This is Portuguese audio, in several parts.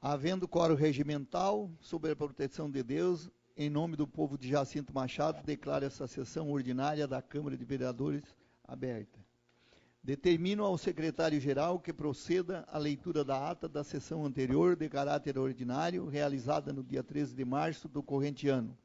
Havendo quórum regimental, sob a proteção de Deus, em nome do povo de Jacinto Machado, declaro essa sessão ordinária da Câmara de Vereadores aberta. Determino ao secretário-geral que proceda à leitura da ata da sessão anterior de caráter ordinário, realizada no dia 13 de março do corrente ano.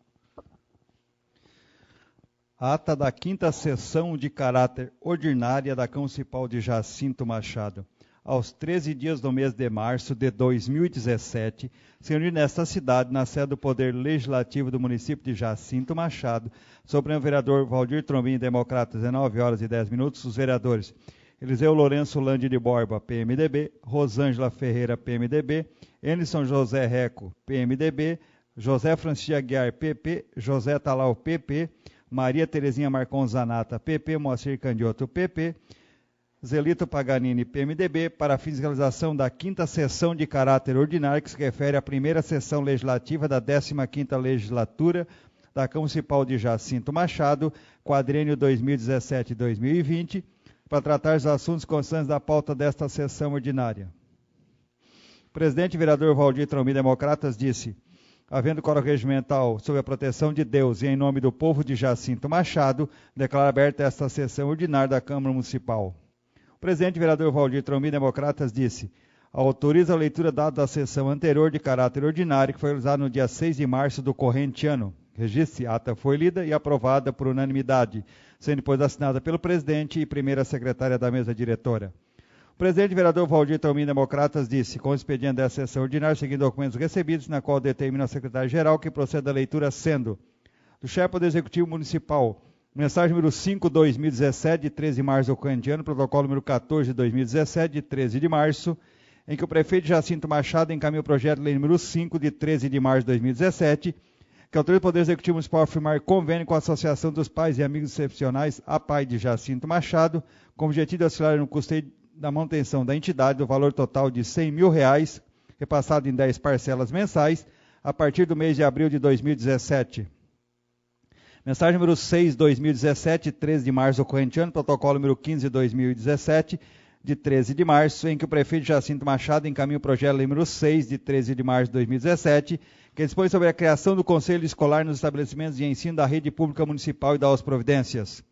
Ata da 5ª sessão de caráter ordinária da Câmara Municipal de Jacinto Machado. Aos 13 dias do mês de março de 2017, se reunir nesta cidade, na sede do Poder Legislativo do município de Jacinto Machado, sobre o vereador Valdir Trombim, Democratas, 19h10, os vereadores Eliseu Lourenço Lande de Borba, PMDB, Rosângela Ferreira, PMDB, Enilson José Reco, PMDB, José Francisco Aguiar, PP, José Talau, PP, Maria Terezinha Marcon Zanata, PP, Moacir Candioto, PP, Zelito Paganini, PMDB, para fins de realização da 5ª sessão de caráter ordinário, que se refere à primeira sessão legislativa da 15ª legislatura da Câmara Municipal de Jacinto Machado, quadriênio 2017-2020, para tratar os assuntos constantes da pauta desta sessão ordinária. O presidente vereador Valdir Trombim, Democratas, disse: havendo quórum regimental sob a proteção de Deus e em nome do povo de Jacinto Machado, declaro aberta esta sessão ordinária da Câmara Municipal. O presidente vereador Valdir Trombim, Democratas, disse: autoriza a leitura dada da sessão anterior de caráter ordinário, que foi realizada no dia 6 de março do corrente ano. Registre, ata foi lida e aprovada por unanimidade, sendo depois assinada pelo presidente e primeira secretária da mesa diretora. O presidente vereador Valdir Trombim, Democratas, disse, com o expediente da sessão ordinária, seguindo documentos recebidos, na qual determina a secretária-geral que proceda a leitura sendo do chefe do Executivo Municipal, mensagem número 5/2017, de 13 de março do corrente ano, protocolo número 14 de 2017, de 13 de março, em que o prefeito Jacinto Machado encaminha o projeto de lei número 5, de 13 de março de 2017, que autoriza o Poder Executivo Municipal a firmar convênio com a Associação dos Pais e Amigos Excepcionais, APAI de Jacinto Machado, com o objetivo de auxiliar no custeio da manutenção da entidade do valor total de R$100 mil, repassado em 10 parcelas mensais, a partir do mês de abril de 2017. Mensagem número 6, 2017, 13 de março do corrente ano, protocolo número 15, 2017, de 13 de março, em que o prefeito Jacinto Machado encaminha o projeto número 6, de 13 de março de 2017, que dispõe sobre a criação do Conselho Escolar nos estabelecimentos de ensino da rede pública municipal e das providências.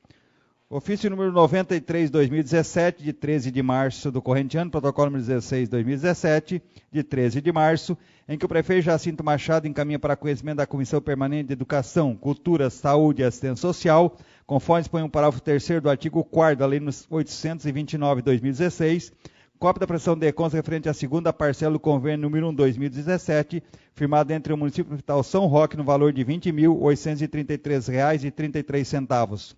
Ofício número 93, 2017, de 13 de março do corrente ano, protocolo número 16, 2017, de 13 de março, em que o prefeito Jacinto Machado encaminha para conhecimento da Comissão Permanente de Educação, Cultura, Saúde e Assistência Social, conforme dispõe o parágrafo 3º do artigo 4º da Lei 829, 2016, cópia da prestação de contas referente à segunda parcela do convênio número 1, 2017, firmado entre o município e o Hospital São Roque no valor de R$ 20.833,33.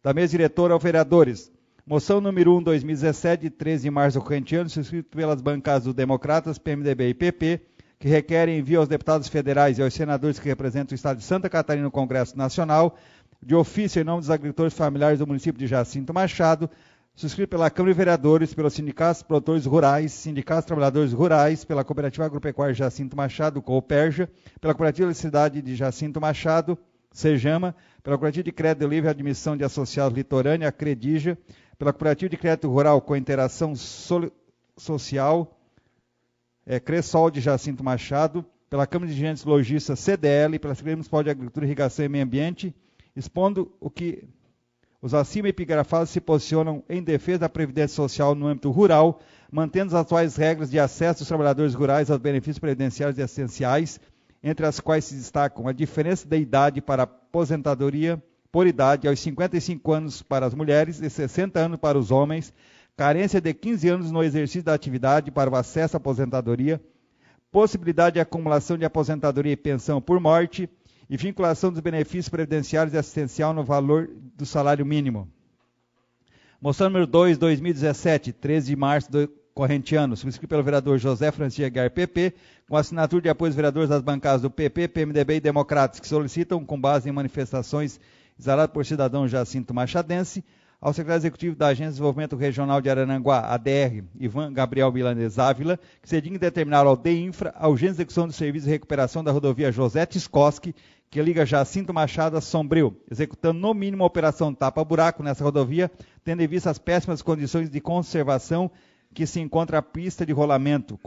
Da mesa diretora aos vereadores. Moção número 1, 2017, de 13 de março do corrente ano, subscrito pelas bancadas do Democratas, PMDB e PP, que requerem envio aos deputados federais e aos senadores que representam o Estado de Santa Catarina no Congresso Nacional, de ofício em nome dos agricultores familiares do município de Jacinto Machado, subscrito pela Câmara de Vereadores, pelos sindicatos produtores rurais, sindicatos trabalhadores rurais, pela Cooperativa Agropecuária Jacinto Machado, Cooperja, pela Cooperativa de Eletricidade de Jacinto Machado, Sejama, pela Cooperativa de Crédito Livre e Admissão de Associados Litorânea, Credija, pela Cooperativa de Crédito Rural com Interação Social, Cressol de Jacinto Machado, pela Câmara de Dirigentes Lojistas, CDL, pela Secretaria Municipal de Agricultura, Irrigação e Meio Ambiente, expondo o que os acima epigrafados se posicionam em defesa da Previdência Social no âmbito rural, mantendo as atuais regras de acesso dos trabalhadores rurais aos benefícios previdenciários e assistenciais, entre as quais se destacam a diferença de idade para aposentadoria por idade aos 55 anos para as mulheres e 60 anos para os homens, carência de 15 anos no exercício da atividade para o acesso à aposentadoria, possibilidade de acumulação de aposentadoria e pensão por morte e vinculação dos benefícios previdenciários e assistencial no valor do salário mínimo. Moção número 2, 2017, 13 de março do corrente ano, subscrito pelo vereador José Francisco Aguiar, PP, com assinatura de apoio dos vereadores das bancadas do PP, PMDB e Democratas, que solicitam, com base em manifestações exaladas por cidadão Jacinto Machadense, ao secretário executivo da Agência de Desenvolvimento Regional de Araranguá, ADR, Ivan Gabriel Milanês Ávila, que se digne determinar ao DEINFRA a urgente execução do serviço de recuperação da rodovia José Tiscoski, que liga Jacinto Machado a Sombrio, executando no mínimo a operação tapa-buraco nessa rodovia, tendo em vista as péssimas condições de conservação que se encontra a pista de rolamento,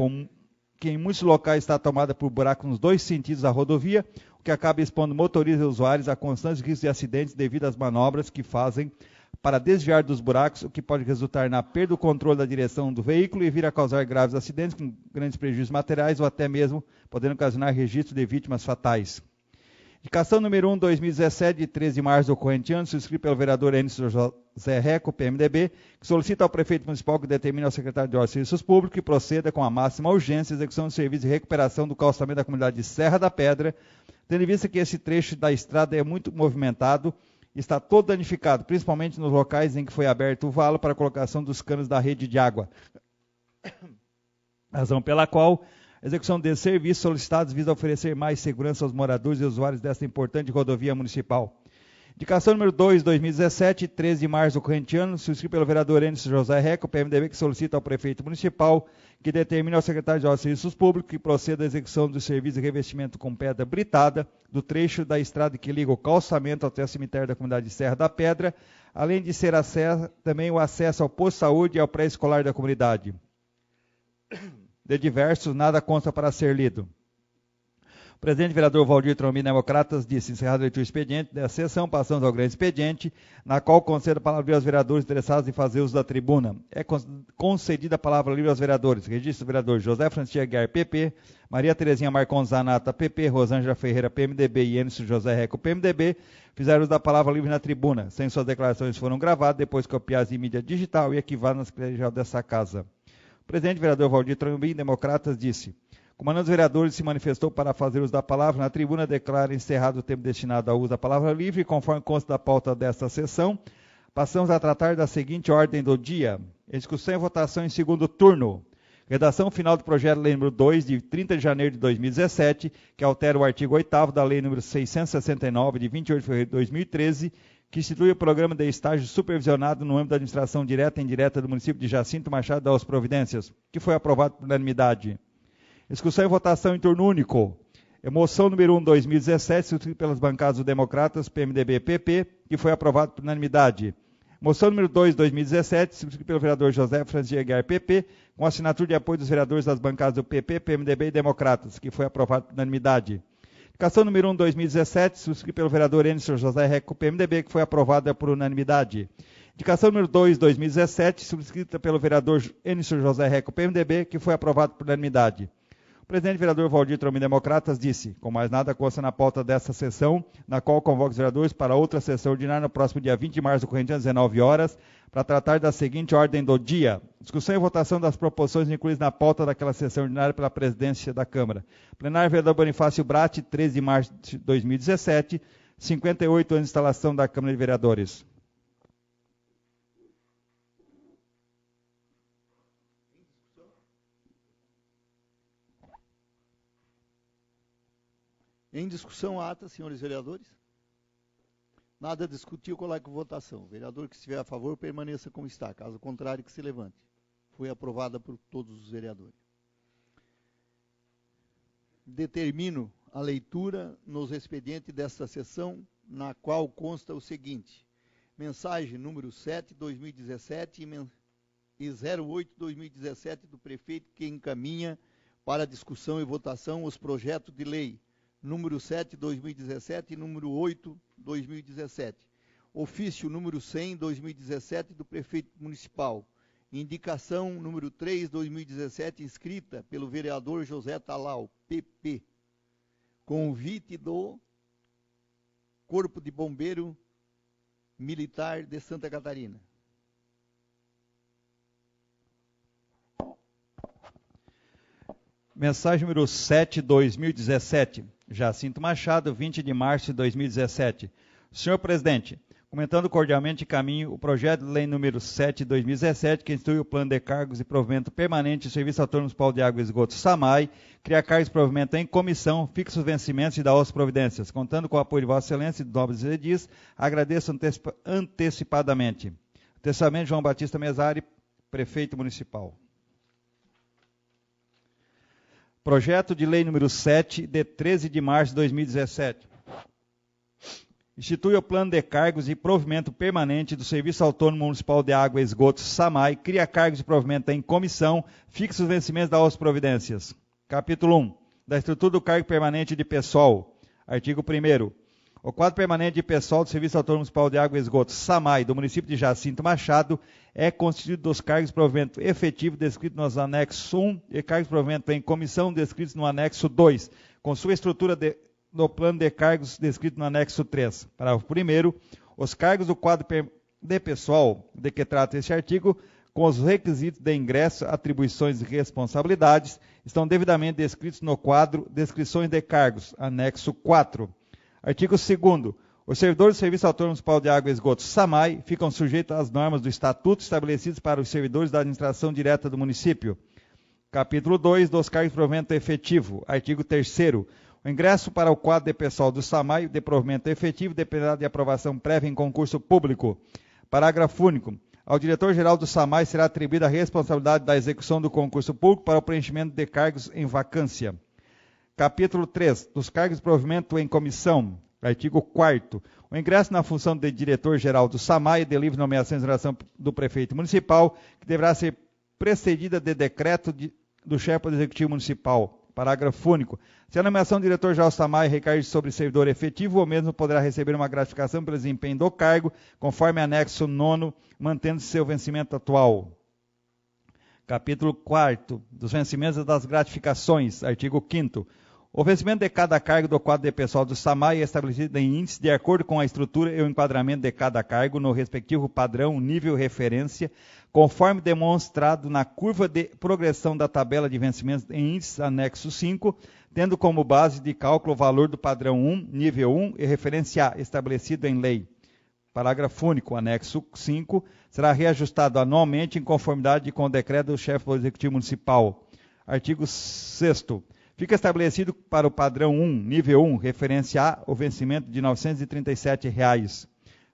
que em muitos locais está tomada por buracos nos dois sentidos da rodovia, o que acaba expondo motoristas e usuários a constantes riscos de acidentes devido às manobras que fazem para desviar dos buracos, o que pode resultar na perda do controle da direção do veículo e vir a causar graves acidentes com grandes prejuízos materiais ou até mesmo podendo ocasionar registro de vítimas fatais. Indicação número 1, 2017, de 13 de março do corrente ano, subscrito pelo vereador Enício José Reco, PMDB, que solicita ao prefeito municipal que determine ao secretário de Ordem e Serviços Públicos que proceda com a máxima urgência a execução do serviço de recuperação do calçamento da comunidade de Serra da Pedra, tendo em vista que esse trecho da estrada é muito movimentado e está todo danificado, principalmente nos locais em que foi aberto o valo para a colocação dos canos da rede de água. Razão pela qual a execução desses serviços solicitados visa oferecer mais segurança aos moradores e usuários desta importante rodovia municipal. Indicação número 2, 2017, 13 de março do corrente ano, subscrito pelo vereador Enício José Reco, PMDB, que solicita ao prefeito municipal que determine ao secretário de Ordem e Serviços Públicos que proceda à execução do serviço de revestimento com pedra britada do trecho da estrada que liga o calçamento até o cemitério da comunidade de Serra da Pedra, além de ser também o acesso ao posto de saúde e ao pré-escolar da comunidade. De diversos, nada consta para ser lido. O presidente vereador Valdir Trombini, Democratas, disse, encerrado a leitura do expediente dessa sessão, passamos ao grande expediente, na qual concedo a palavra livre aos vereadores interessados em fazer uso da tribuna. É concedida a palavra livre aos vereadores. Registro do vereador José Francisco Aguiar, PP, Maria Terezinha Marcon Zanata, PP, Rosângela Ferreira, PMDB e Enício José Reco, PMDB, fizeram uso da palavra livre na tribuna. Sem suas declarações foram gravadas, depois copiadas em mídia digital e arquivadas na secretaria dessa casa. O presidente vereador Valdir Trombini, Democratas, disse: o comandante dos vereadores se manifestou para fazer uso da palavra na tribuna, declara encerrado o tempo destinado ao uso da palavra livre, e conforme consta da pauta desta sessão, passamos a tratar da seguinte ordem do dia: discussão e votação em segundo turno. Redação final do projeto de lei número 2, de 30 de janeiro de 2017, que altera o artigo 8º da lei número 669, de 28 de fevereiro de 2013, que institui o programa de estágio supervisionado no âmbito da administração direta e indireta do município de Jacinto Machado das Providências, que foi aprovado por unanimidade. Discussão e votação em turno único. Moção número 1, 2017, subscrita pelas bancadas do Democratas, PMDB e PP, que foi aprovado por unanimidade. Moção número 2, 2017, subscrita pelo vereador José Francisco Aguiar, PP, com assinatura de apoio dos vereadores das bancadas do PP, PMDB e Democratas, que foi aprovado por unanimidade. Indicação número 1, 2017, subscrita pelo vereador Enício José Reco, PMDB, que foi aprovada por unanimidade. Indicação número 2, 2017, subscrita pelo vereador Enício José Reco, PMDB, que foi aprovado por unanimidade. O presidente vereador Valdir Trombini, Democratas, disse: com mais nada consta na pauta desta sessão, na qual convoca os vereadores para outra sessão ordinária no próximo dia 20 de março do corrente ano, às 19 horas, para tratar da seguinte ordem do dia: discussão e votação das proposições incluídas na pauta daquela sessão ordinária pela presidência da Câmara. Plenário vereador Bonifácio Bratti, 13 de março de 2017, 58 anos de instalação da Câmara de Vereadores. Em discussão, a ata, senhores vereadores. Nada a discutir, eu coloco em votação. O vereador que estiver a favor, permaneça como está. Caso contrário, que se levante. Foi aprovada por todos os vereadores. Determino a leitura nos expedientes desta sessão, na qual consta o seguinte: mensagem número 7, 2017 e 08, 2017 do prefeito, que encaminha para discussão e votação os projetos de lei número 7, 2017 e número 8, 2017. Ofício número 100, 2017 do prefeito municipal. Indicação número 3, 2017, inscrita pelo vereador José Talau, PP. Convite do Corpo de Bombeiro Militar de Santa Catarina. Mensagem número 7, 2017. Jacinto Machado, 20 de março de 2017. Senhor presidente, comentando cordialmente caminho o projeto de lei número 7, 2017, que institui o plano de cargos e provimento permanente do Serviço Autônomo Municipal de Água e Esgoto, SAMAI, cria cargos e provimento em comissão, fixa os vencimentos e dá as providências. Contando com o apoio de Vossa Excelência e dos nobres edis, agradeço antecipadamente. Antecipadamente, João Batista Mesari, prefeito municipal. Projeto de lei número 7, de 13 de março de 2017. Institui o plano de cargos e provimento permanente do Serviço Autônomo Municipal de Água e Esgoto, SAMAI, cria cargos de provimento em comissão, fixa os vencimentos, dá as providências. Capítulo 1. Da estrutura do cargo permanente de pessoal. Artigo 1º. O quadro permanente de pessoal do Serviço Autônomo Municipal de Água e Esgoto, SAMAI, do município de Jacinto Machado, é constituído dos cargos de provimento efetivo descritos nos anexos 1 e cargos de provimento em comissão descritos no anexo 2, com sua estrutura no plano de cargos descrito no anexo 3. Parágrafo 1º. Os cargos do quadro de pessoal de que trata este artigo, com os requisitos de ingresso, atribuições e responsabilidades, estão devidamente descritos no quadro Descrições de Cargos, anexo 4. Artigo 2º. Os servidores do Serviço Autônomo Municipal de Água e Esgoto, SAMAI, ficam sujeitos às normas do Estatuto estabelecidas para os servidores da administração direta do município. Capítulo 2. Dos cargos de provimento efetivo. Artigo 3º. O ingresso para o quadro de pessoal do SAMAI de provimento efetivo dependerá de aprovação prévia em concurso público. Parágrafo único. Ao diretor-geral do SAMAI será atribuída a responsabilidade da execução do concurso público para o preenchimento de cargos em vacância. Capítulo 3. Dos cargos de provimento em comissão. Artigo 4º. O ingresso na função de diretor-geral do SAMAI é de livre nomeação e exoneração do prefeito municipal, que deverá ser precedida de decreto do chefe do Executivo Municipal. Parágrafo único. Se a nomeação do diretor-geral do SAMAI recair sobre servidor efetivo, o mesmo poderá receber uma gratificação pelo desempenho do cargo, conforme anexo 9º, mantendo-se seu vencimento atual. Capítulo 4º. Dos vencimentos e das gratificações. Artigo 5º. O vencimento de cada cargo do quadro de pessoal do SAMAI é estabelecido em índice de acordo com a estrutura e o enquadramento de cada cargo no respectivo padrão, nível referência, conforme demonstrado na curva de progressão da tabela de vencimentos em índice anexo 5, tendo como base de cálculo o valor do padrão 1, nível 1 e referência A, estabelecido em lei. Parágrafo único. Anexo 5 será reajustado anualmente em conformidade com o decreto do chefe do Executivo Municipal. Artigo 6º. Fica estabelecido para o padrão 1, nível 1, referência A, o vencimento de R$ 937.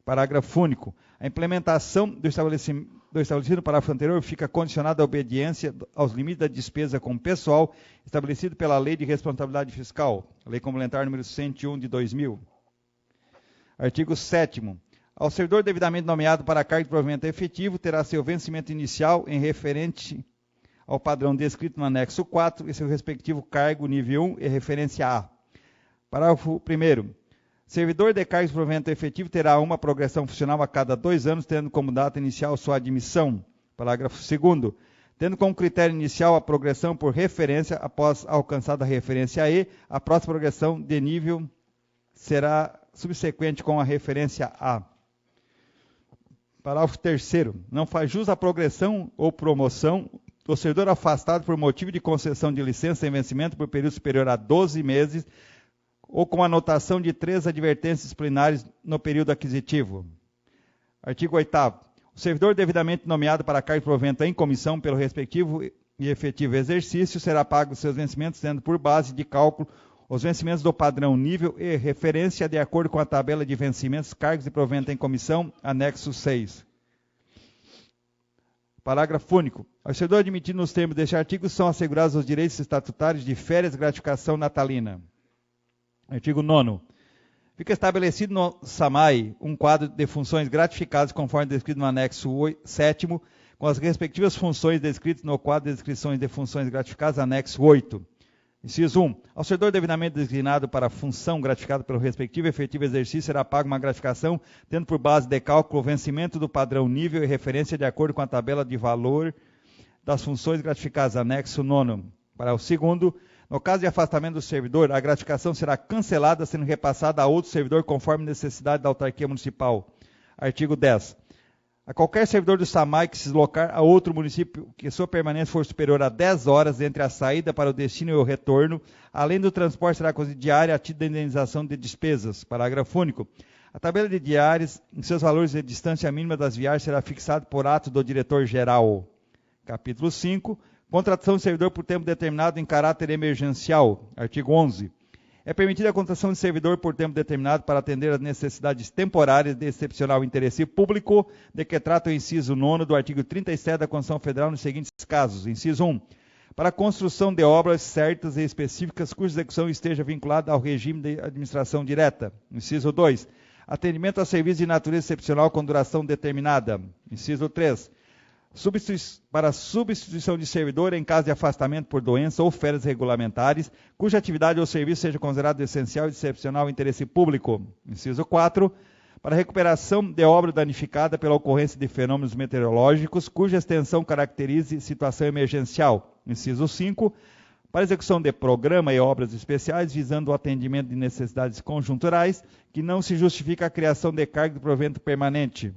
Parágrafo único. A implementação do estabelecido parágrafo anterior fica condicionada à obediência aos limites da despesa com pessoal estabelecido pela Lei de Responsabilidade Fiscal, Lei Complementar número 101 de 2000. Artigo 7º. Ao servidor devidamente nomeado para cargo de provimento efetivo, terá seu vencimento inicial em referente ao padrão descrito no anexo 4 e seu respectivo cargo nível 1 e referência A. Parágrafo 1º. Servidor de cargos de provimento efetivo terá uma progressão funcional a cada 2 anos, tendo como data inicial sua admissão. Parágrafo 2º. Tendo como critério inicial a progressão por referência, após alcançada a referência E, a próxima progressão de nível será subsequente com a referência A. Parágrafo 3º. Não faz jus à progressão ou promoção o servidor afastado por motivo de concessão de licença em vencimento por período superior a 12 meses ou com anotação de 3 advertências disciplinares no período aquisitivo. Artigo 8º. O servidor devidamente nomeado para cargo de provimento em comissão pelo respectivo e efetivo exercício será pago seus vencimentos, tendo por base de cálculo os vencimentos do padrão nível e referência de acordo com a tabela de vencimentos, cargos de provimento em comissão, anexo 6. Parágrafo único. Ao servidor admitido nos termos deste artigo são assegurados os direitos estatutários de férias e gratificação natalina. Artigo 9º. Fica estabelecido no SAMAI um quadro de funções gratificadas conforme descrito no anexo 7º, com as respectivas funções descritas no quadro de descrições de funções gratificadas, anexo 8. Inciso 1. Ao servidor devidamente designado para a função gratificada pelo respectivo e efetivo exercício será paga uma gratificação, tendo por base de cálculo o vencimento do padrão nível e referência de acordo com a tabela de valor das funções gratificadas, anexo 9. Para o segundo, no caso de afastamento do servidor, a gratificação será cancelada, sendo repassada a outro servidor conforme necessidade da autarquia municipal. Artigo 10. A qualquer servidor do SAMAI que se deslocar a outro município que sua permanência for superior a 10 horas entre a saída para o destino e o retorno, além do transporte será concedida diária a título de indenização de despesas. Parágrafo único. A tabela de diárias, em seus valores de distância mínima das viagens, será fixada por ato do diretor-geral. Capítulo 5. Contratação de servidor por tempo determinado em caráter emergencial. Artigo 11. É permitida a contratação de servidor por tempo determinado para atender às necessidades temporárias de excepcional interesse público, de que trata o inciso 9º do artigo 37 da Constituição Federal nos seguintes casos. Inciso 1. Para a construção de obras certas e específicas cuja execução esteja vinculada ao regime de administração direta. Inciso 2. Atendimento a serviços de natureza excepcional com duração determinada. Inciso 3. para substituição de servidor em caso de afastamento por doença ou férias regulamentares, cuja atividade ou serviço seja considerado essencial e de excepcional interesse público. Inciso 4. Para recuperação de obra danificada pela ocorrência de fenômenos meteorológicos, cuja extensão caracterize situação emergencial. Inciso 5. Para execução de programa e obras especiais visando o atendimento de necessidades conjunturais, que não se justifica a criação de cargo de provento permanente.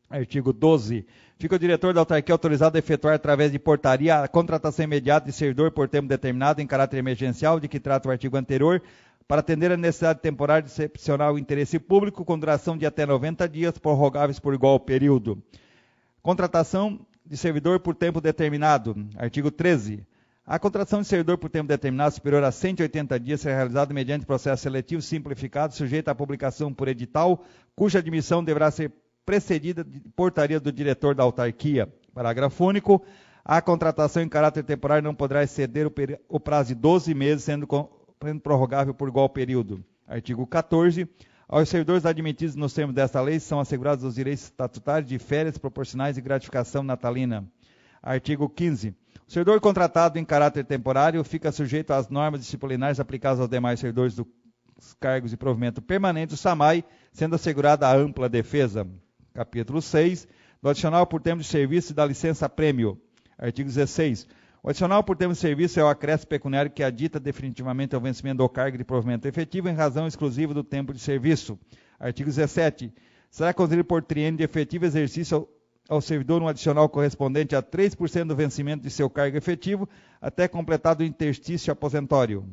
Artigo 12. Fica o diretor da autarquia autorizado a efetuar, através de portaria, a contratação imediata de servidor por tempo determinado em caráter emergencial, de que trata o artigo anterior, para atender a necessidade temporária de excepcional interesse público, com duração de até 90 dias, prorrogáveis por igual período. Contratação de servidor por tempo determinado. Artigo 13. A contratação de servidor por tempo determinado superior a 180 dias será realizada mediante processo seletivo simplificado, sujeito à publicação por edital, cuja admissão deverá ser precedida de portaria do diretor da autarquia. Parágrafo único. A contratação em caráter temporário não poderá exceder o prazo de 12 meses, sendo prorrogável por igual período. Artigo 14. Aos servidores admitidos nos termos desta lei são assegurados os direitos estatutários de férias proporcionais e gratificação natalina. Artigo 15. O servidor contratado em caráter temporário fica sujeito às normas disciplinares aplicadas aos demais servidores dos cargos de provimento permanente do SAMAI, sendo assegurada a ampla defesa. Capítulo 6. Do adicional por tempo de serviço e da licença-prêmio. Artigo 16. O adicional por tempo de serviço é o acréscimo pecuniário que adita definitivamente ao vencimento do cargo de provimento efetivo em razão exclusiva do tempo de serviço. Artigo 17. Será concedido por triênio de efetivo exercício ao servidor um adicional correspondente a 3% do vencimento de seu cargo efetivo, até completado o interstício aposentório.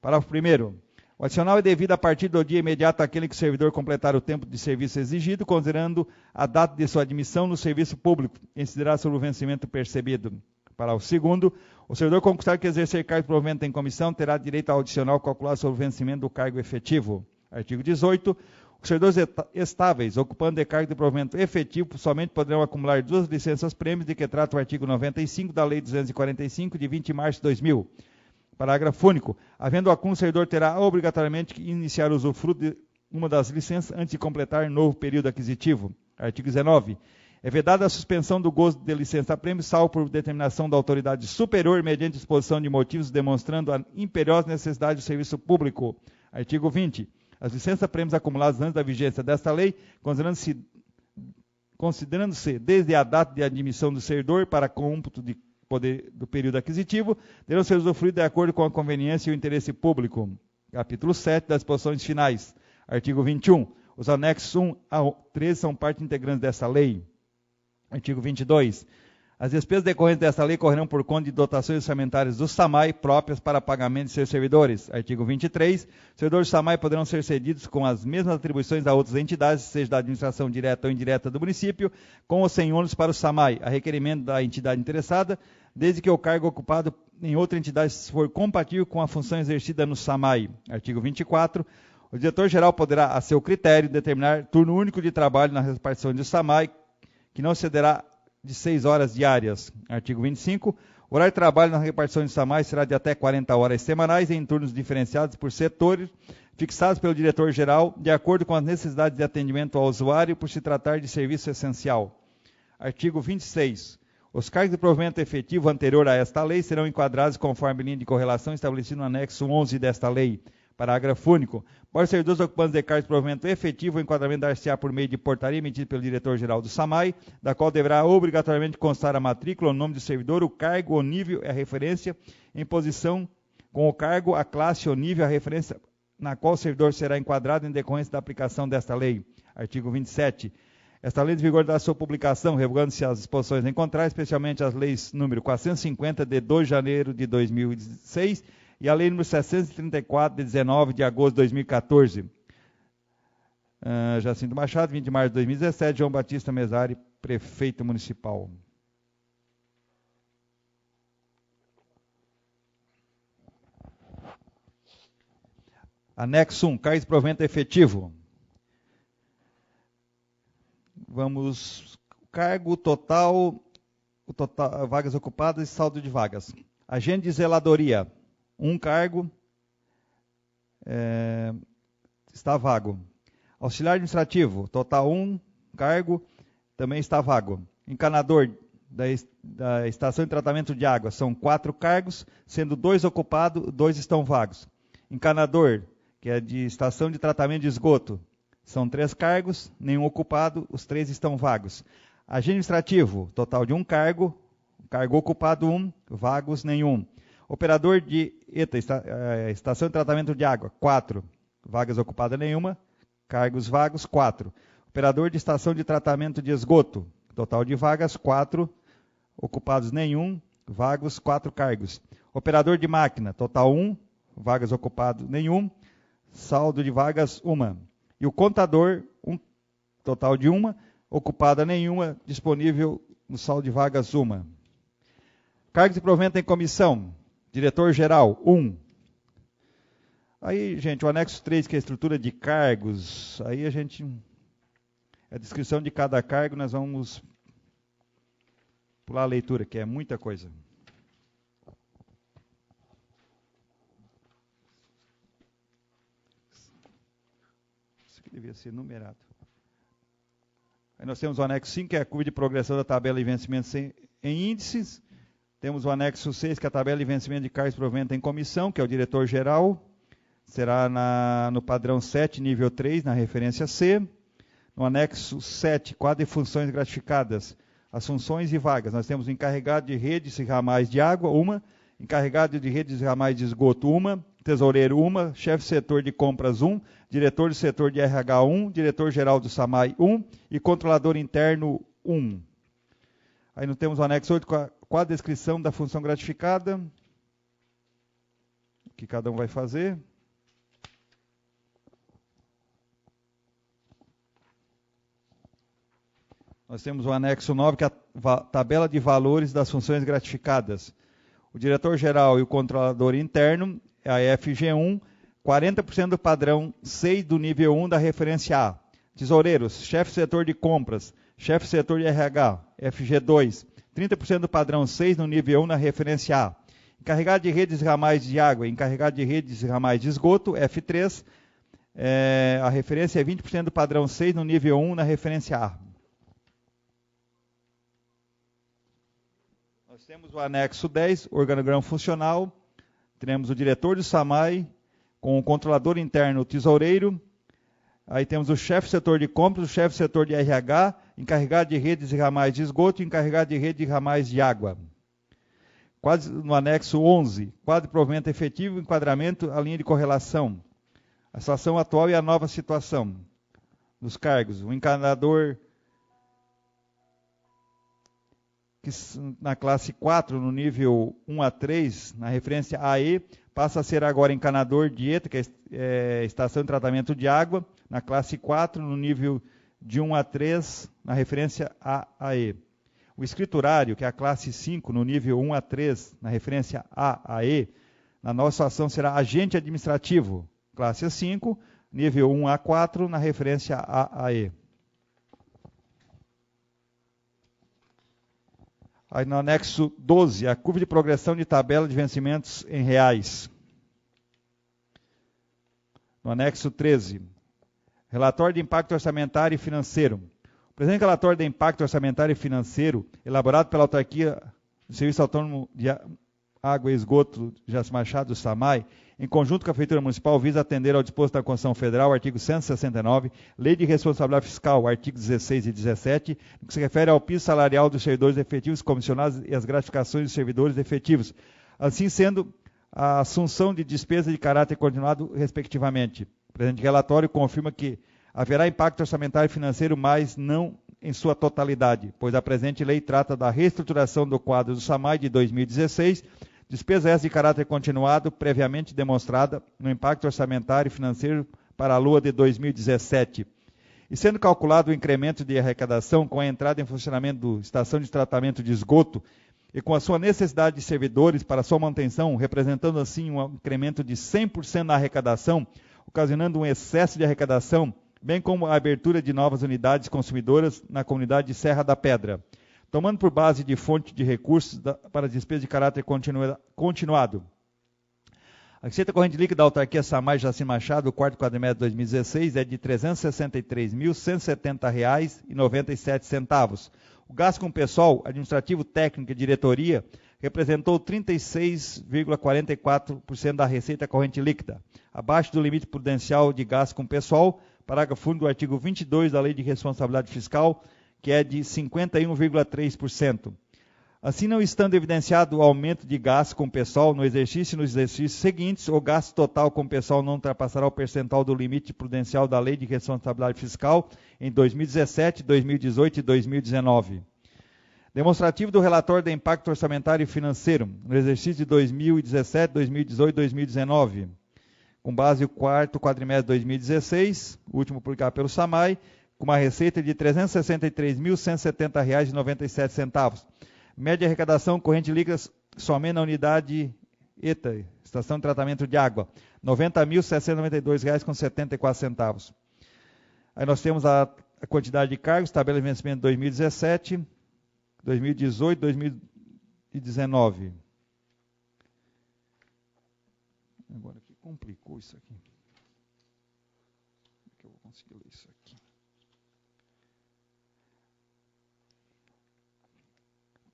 Parágrafo 1º. O adicional é devido a partir do dia imediato àquele que o servidor completar o tempo de serviço exigido, considerando a data de sua admissão no serviço público, em considerar sobre o vencimento percebido. Parágrafo 2º. O servidor concursado que exercer cargo de provimento em comissão terá direito ao adicional calculado sobre o vencimento do cargo efetivo. Artigo 18. Os servidores estáveis, ocupando de cargo de provimento efetivo, somente poderão acumular 2 licenças-prêmios, de que trata o artigo 95 da Lei 245, de 20 de março de 2000. Parágrafo único. Havendo acúmulo, o servidor terá obrigatoriamente que iniciar o usufruto de uma das licenças antes de completar novo período aquisitivo. Artigo 19. É vedada a suspensão do gozo de licença-prêmio, salvo por determinação da autoridade superior, mediante exposição de motivos demonstrando a imperiosa necessidade do serviço público. Artigo 20. As licenças-prêmios acumuladas antes da vigência desta lei, considerando-se desde a data de admissão do servidor para cômputo do período aquisitivo, deverão ser usufruídos de acordo com a conveniência e o interesse público. Capítulo 7 das disposições finais. Artigo 21. Os anexos 1 a 13 são parte integrante dessa lei. Artigo 22. As despesas decorrentes desta lei correrão por conta de dotações orçamentárias do SAMAI próprias para pagamento de seus servidores. Artigo 23. Servidores do SAMAI poderão ser cedidos com as mesmas atribuições a outras entidades, seja da administração direta ou indireta do município, com ou sem ônus para o SAMAI, a requerimento da entidade interessada, desde que o cargo ocupado em outra entidade for compatível com a função exercida no SAMAI. Artigo 24. O diretor-geral poderá, a seu critério, determinar turno único de trabalho na repartição do SAMAI, que não excederá de 6 horas diárias. Artigo 25. O horário de trabalho na repartição de SAMAI será de até 40 horas semanais, em turnos diferenciados por setores, fixados pelo diretor-geral, de acordo com as necessidades de atendimento ao usuário, por se tratar de serviço essencial. Artigo 26. Os cargos de provimento efetivo anterior a esta lei serão enquadrados conforme a linha de correlação estabelecida no anexo 11 desta lei. Parágrafo único. Para os servidores ocupantes de cargos de provimento efetivo, o enquadramento dar-se-á por meio de portaria emitida pelo diretor-geral do SAMAI, da qual deverá obrigatoriamente constar a matrícula, o nome do servidor, o cargo, o nível e a referência, em posição com o cargo, a classe, o nível e a referência na qual o servidor será enquadrado em decorrência da aplicação desta lei. Artigo 27. Esta lei de vigor da sua publicação, revogando-se as disposições em contrário, especialmente as leis número 450, de 2 de janeiro de 2006, e a lei número 734, de 19 de agosto de 2014. Jacinto Machado, 20 de março de 2017, João Batista Mesari, prefeito municipal. Anexo 1, cargos de provimento efetivo. Vamos, cargo total, vagas ocupadas e saldo de vagas. Agente de zeladoria, um cargo, está vago. Auxiliar administrativo, total 1 cargo, também está vago. Encanador da estação de tratamento de água, são 4 cargos, sendo 2 ocupados, 2 estão vagos. Encanador, que é de estação de tratamento de esgoto, são 3 cargos, nenhum ocupado, os 3 estão vagos. Administrativo, total de 1 cargo ocupado 1, vagos nenhum. Operador de estação de tratamento de água, 4, vagas ocupadas nenhuma, cargos vagos 4. Operador de estação de tratamento de esgoto, total de vagas 4, ocupados nenhum, vagos 4 cargos. Operador de máquina, total 1, vagas ocupadas nenhum, saldo de vagas 1. E o contador, total de 1, ocupada nenhuma, disponível no saldo de vagas 1. Cargos e provento em comissão, diretor-geral 1. Aí, gente, o anexo 3, que é a estrutura de cargos, aí a descrição de cada cargo, nós vamos pular a leitura, que é muita coisa. Isso aqui devia ser numerado. Aí nós temos o anexo 5, que é a curva de progressão da tabela de vencimentos em índices. Temos o anexo 6, que é a tabela de vencimento de cargos e provento em comissão, que é o diretor-geral. Será no padrão 7, nível 3, na referência C. No anexo 7, quadro de funções gratificadas, as funções e vagas. Nós temos o encarregado de redes e ramais de água, 1. Encarregado de redes e ramais de esgoto, 1. Tesoureiro, 1. Chefe de setor de compras, 1. Diretor do setor de RH, 1. Diretor-geral do SAMAI, 1. E controlador interno, 1. Aí nós temos o anexo 8, com a descrição da função gratificada, o que cada um vai fazer. Nós temos o anexo 9, que é a tabela de valores das funções gratificadas. O diretor-geral e o controlador interno é a FG1, 40% do padrão 6 do nível 1 da referência A. Tesoureiros, chefe setor de compras, chefe setor de RH, FG2, 30% do padrão 6 no nível 1 na referência A. Encarregado de redes e ramais de água, encarregado de redes e ramais de esgoto, F3, a referência é 20% do padrão 6 no nível 1 na referência A. Nós temos o anexo 10, organograma funcional. Teremos o diretor do SAMAI, com o controlador interno, o tesoureiro. Aí temos o chefe setor de compras, o chefe setor de RH, encarregado de redes e ramais de esgoto e encarregado de redes e ramais de água. Quase no anexo 11, quadro de provimento efetivo, enquadramento, a linha de correlação. A situação atual e a nova situação dos cargos. O encanador, que na classe 4, no nível 1 a 3, na referência AE, passa a ser agora encanador de ETA, que é estação de tratamento de água, na classe 4, no nível de 1 a 3, na referência AAE. O escriturário, que é a classe 5, no nível 1 a 3, na referência AAE, na nossa situação será agente administrativo, classe 5, nível 1 a 4, na referência AAE. Aí no anexo 12, a curva de progressão de tabela de vencimentos em reais. No anexo 13, relatório de impacto orçamentário e financeiro. O presente relatório de impacto orçamentário e financeiro, elaborado pela autarquia do Serviço Autônomo de Água e Esgoto Jaci Machado, SAMAI, em conjunto com a Prefeitura Municipal, visa atender ao disposto da Constituição Federal, artigo 169, Lei de Responsabilidade Fiscal, artigos 16 e 17, no que se refere ao piso salarial dos servidores efetivos comissionados e as gratificações dos servidores efetivos, assim sendo a assunção de despesa de caráter continuado, respectivamente. O presente relatório confirma que haverá impacto orçamentário e financeiro, mas não em sua totalidade, pois a presente lei trata da reestruturação do quadro do SAMAI de 2016, despesa essa de caráter continuado, previamente demonstrada no impacto orçamentário e financeiro para a LOA de 2017. E sendo calculado o incremento de arrecadação com a entrada em funcionamento da estação de tratamento de esgoto e com a sua necessidade de servidores para sua manutenção, representando assim um incremento de 100% na arrecadação, ocasionando um excesso de arrecadação, bem como a abertura de novas unidades consumidoras na comunidade de Serra da Pedra. Tomando por base de fonte de recursos para despesa de caráter continuado. A receita corrente líquida da autarquia SAMAI Jaci Machado, o quarto quadrimestre de 2016, é de R$ 363.170,97. O gasto com pessoal, administrativo, técnico e diretoria representou 36,44% da receita corrente líquida, abaixo do limite prudencial de gasto com pessoal, parágrafo único do artigo 22 da Lei de Responsabilidade Fiscal, que é de 51,3%. Assim, não estando evidenciado o aumento de gasto com pessoal no exercício e nos exercícios seguintes, o gasto total com pessoal não ultrapassará o percentual do limite prudencial da Lei de Responsabilidade Fiscal em 2017, 2018 e 2019. Demonstrativo do relatório de impacto orçamentário e financeiro no exercício de 2017, 2018 e 2019, com base no quarto quadrimestre de 2016, o último publicado pelo SAMAI, com uma receita de R$ 363.170,97. Média de arrecadação corrente líquida somente na unidade ETA, Estação de Tratamento de Água, R$ 90.792,74. Aí nós temos a quantidade de cargos, tabela de vencimento de 2017, 2018, 2019. Agora que complicou isso aqui. Como é que eu vou conseguir ler isso aqui?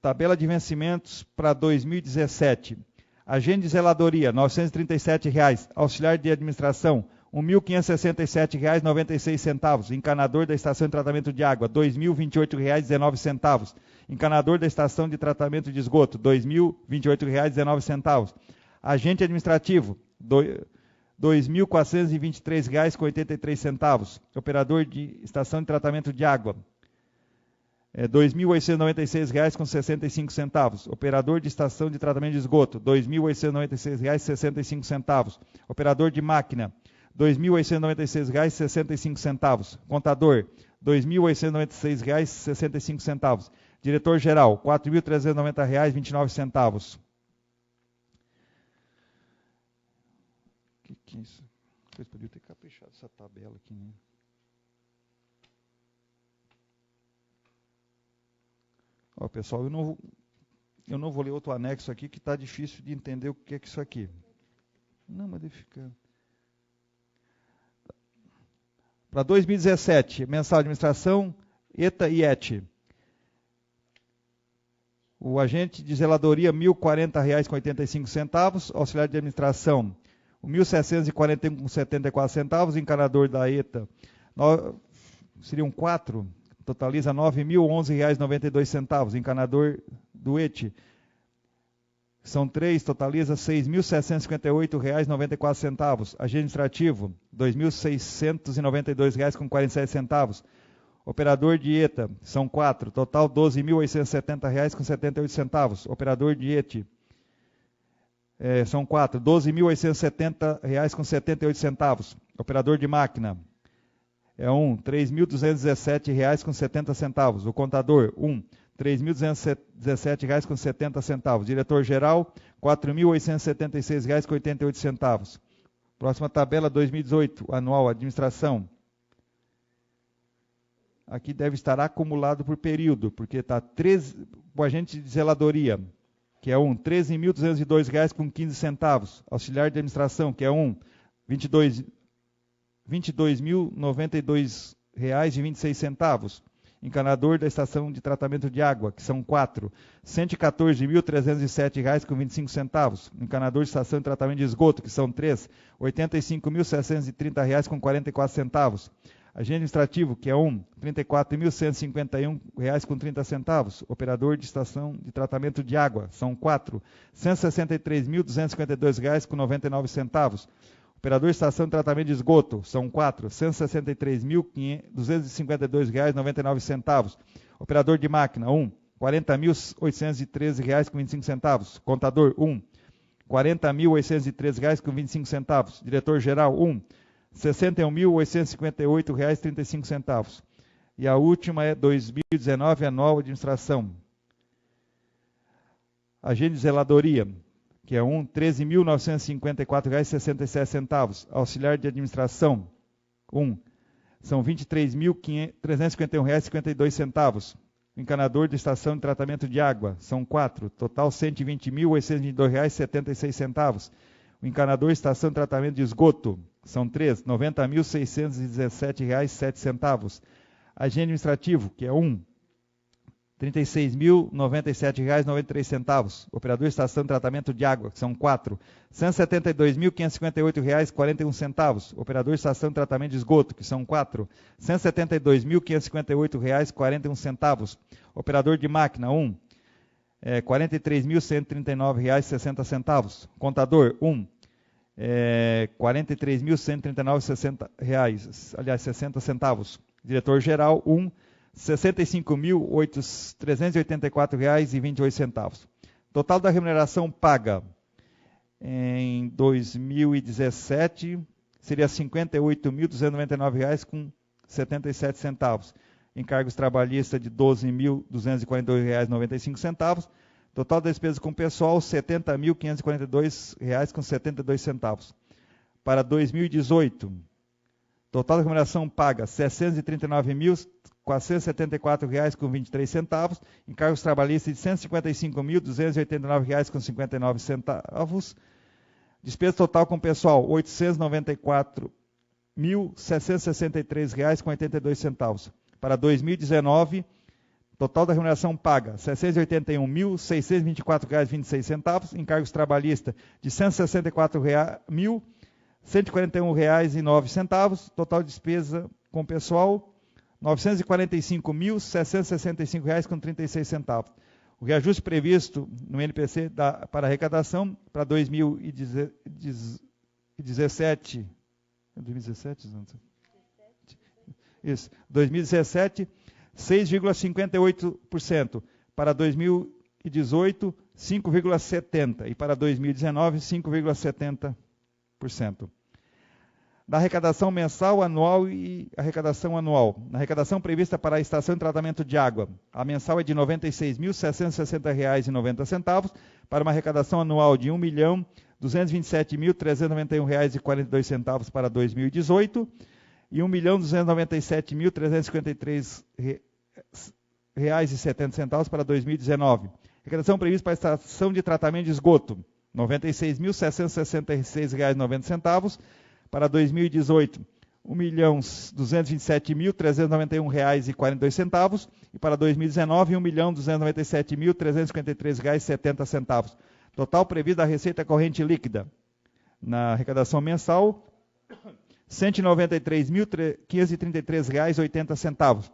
Tabela de vencimentos para 2017. Agente de zeladoria, R$ 937,00. Auxiliar de administração, R$ 1.567,96. Encanador da estação de tratamento de água, R$ 2.028,19. Encanador da estação de tratamento de esgoto, R$ 2.028,19. Agente administrativo, R$ 2.423,83. Operador de estação de tratamento de água, R$ 2.896,65. Operador de estação de tratamento de esgoto, R$ 2.896,65. Operador de máquina, R$ 2.896,65. Contador, R$ 2.896,65. Diretor-geral, R$ 4.390,29. O que é isso? Vocês podiam ter caprichado essa tabela aqui, né? Ó, pessoal, eu não vou ler outro anexo aqui que está difícil de entender o que é isso aqui. Não, mas deve ficar. Para 2017, mensal de administração, ETA e ET. O agente de zeladoria, R$ 1.040,85. Auxiliar de administração, R$ 1.741,74. Encanador da ETA, seriam 4, totaliza R$ 9.011,92. Encanador do ET, são 3, totaliza R$ 6.758,94. Administrativo, R$ 2.692,47. Operador de ETA, são 4, total R$ 12.870,78. Operador de ET, são 4, R$ 12.870,78. Operador de máquina, é R$ 3.217,70. O contador, R$ 3.217,70. Diretor-geral, R$ 4.876,88. Próxima tabela, 2018, anual, administração. Aqui deve estar acumulado por período, porque está o agente de zeladoria, que é R$ 13.202,15. Auxiliar de administração, que é R$ 22.092,26. Encanador da estação de tratamento de água, que são 4, R$ 114.307,25. Encanador de estação de tratamento de esgoto, que são 3, R$ 85.730,44. Agente administrativo, que é R$ 34.151,30. Operador de estação de tratamento de água, são 4, R$ 163.252,99. Operador de estação de tratamento de esgoto, são 4, R$ 163.252,99. Operador de máquina, 1, R$ 40.813,25. Contador, 1, R$ 40.813,25. Diretor-geral, 1, R$ 61.858,35. E a última é 2019, anual administração. Agente de zeladoria, que é R$ 13.954,67. Auxiliar de administração, 1, são R$ 23.351,52. Encanador de estação de tratamento de água, são 4, total R$ 120.822,76. O encanador de estação de tratamento de esgoto, são 3, R$ 90.617,07. Agente administrativo, que é 1, R$ 36.097,93. Operador de estação de tratamento de água, que são 4. R$ 172.558,41. Operador de estação de tratamento de esgoto, que são 4. R$ 172.558,41. Operador de máquina, 1. R$ 43.139,60. Contador, 1. R$ 43.139,60. Diretor geral, 1. R$ 65.384,28. Total da remuneração paga em 2017 seria R$ 58.299,77. Encargos trabalhistas de R$ 12.242,95. Total da despesa com pessoal, R$ 70.542,72. Para 2018, total da remuneração paga R$ 639.474,23. Encargos trabalhistas de R$ 155.289,59. Despesa total com pessoal, R$ 894.763,82. Para 2019, total da remuneração paga R$ 681.624,26. Encargos trabalhistas de R$ 164.141,09. Total de despesa com pessoal, R$ 945.765,36. O reajuste previsto no NPC para arrecadação para 2017, 6,58%. Para 2018, 5,70%. E para 2019, 5,70%. Da arrecadação mensal, anual e arrecadação anual. Na arrecadação prevista para a estação de tratamento de água, a mensal é de R$ 96.760,90, para uma arrecadação anual de R$ 1.227.391,42 para 2018 e R$ 1.297.353,70 para 2019. Arrecadação prevista para a estação de tratamento de esgoto, R$ 96.766,90. Para 2018, R$ 1.227.391,42. E para 2019, R$ 1.297.353,70. Total previsto da receita corrente líquida na arrecadação mensal, R$ 193.533,80.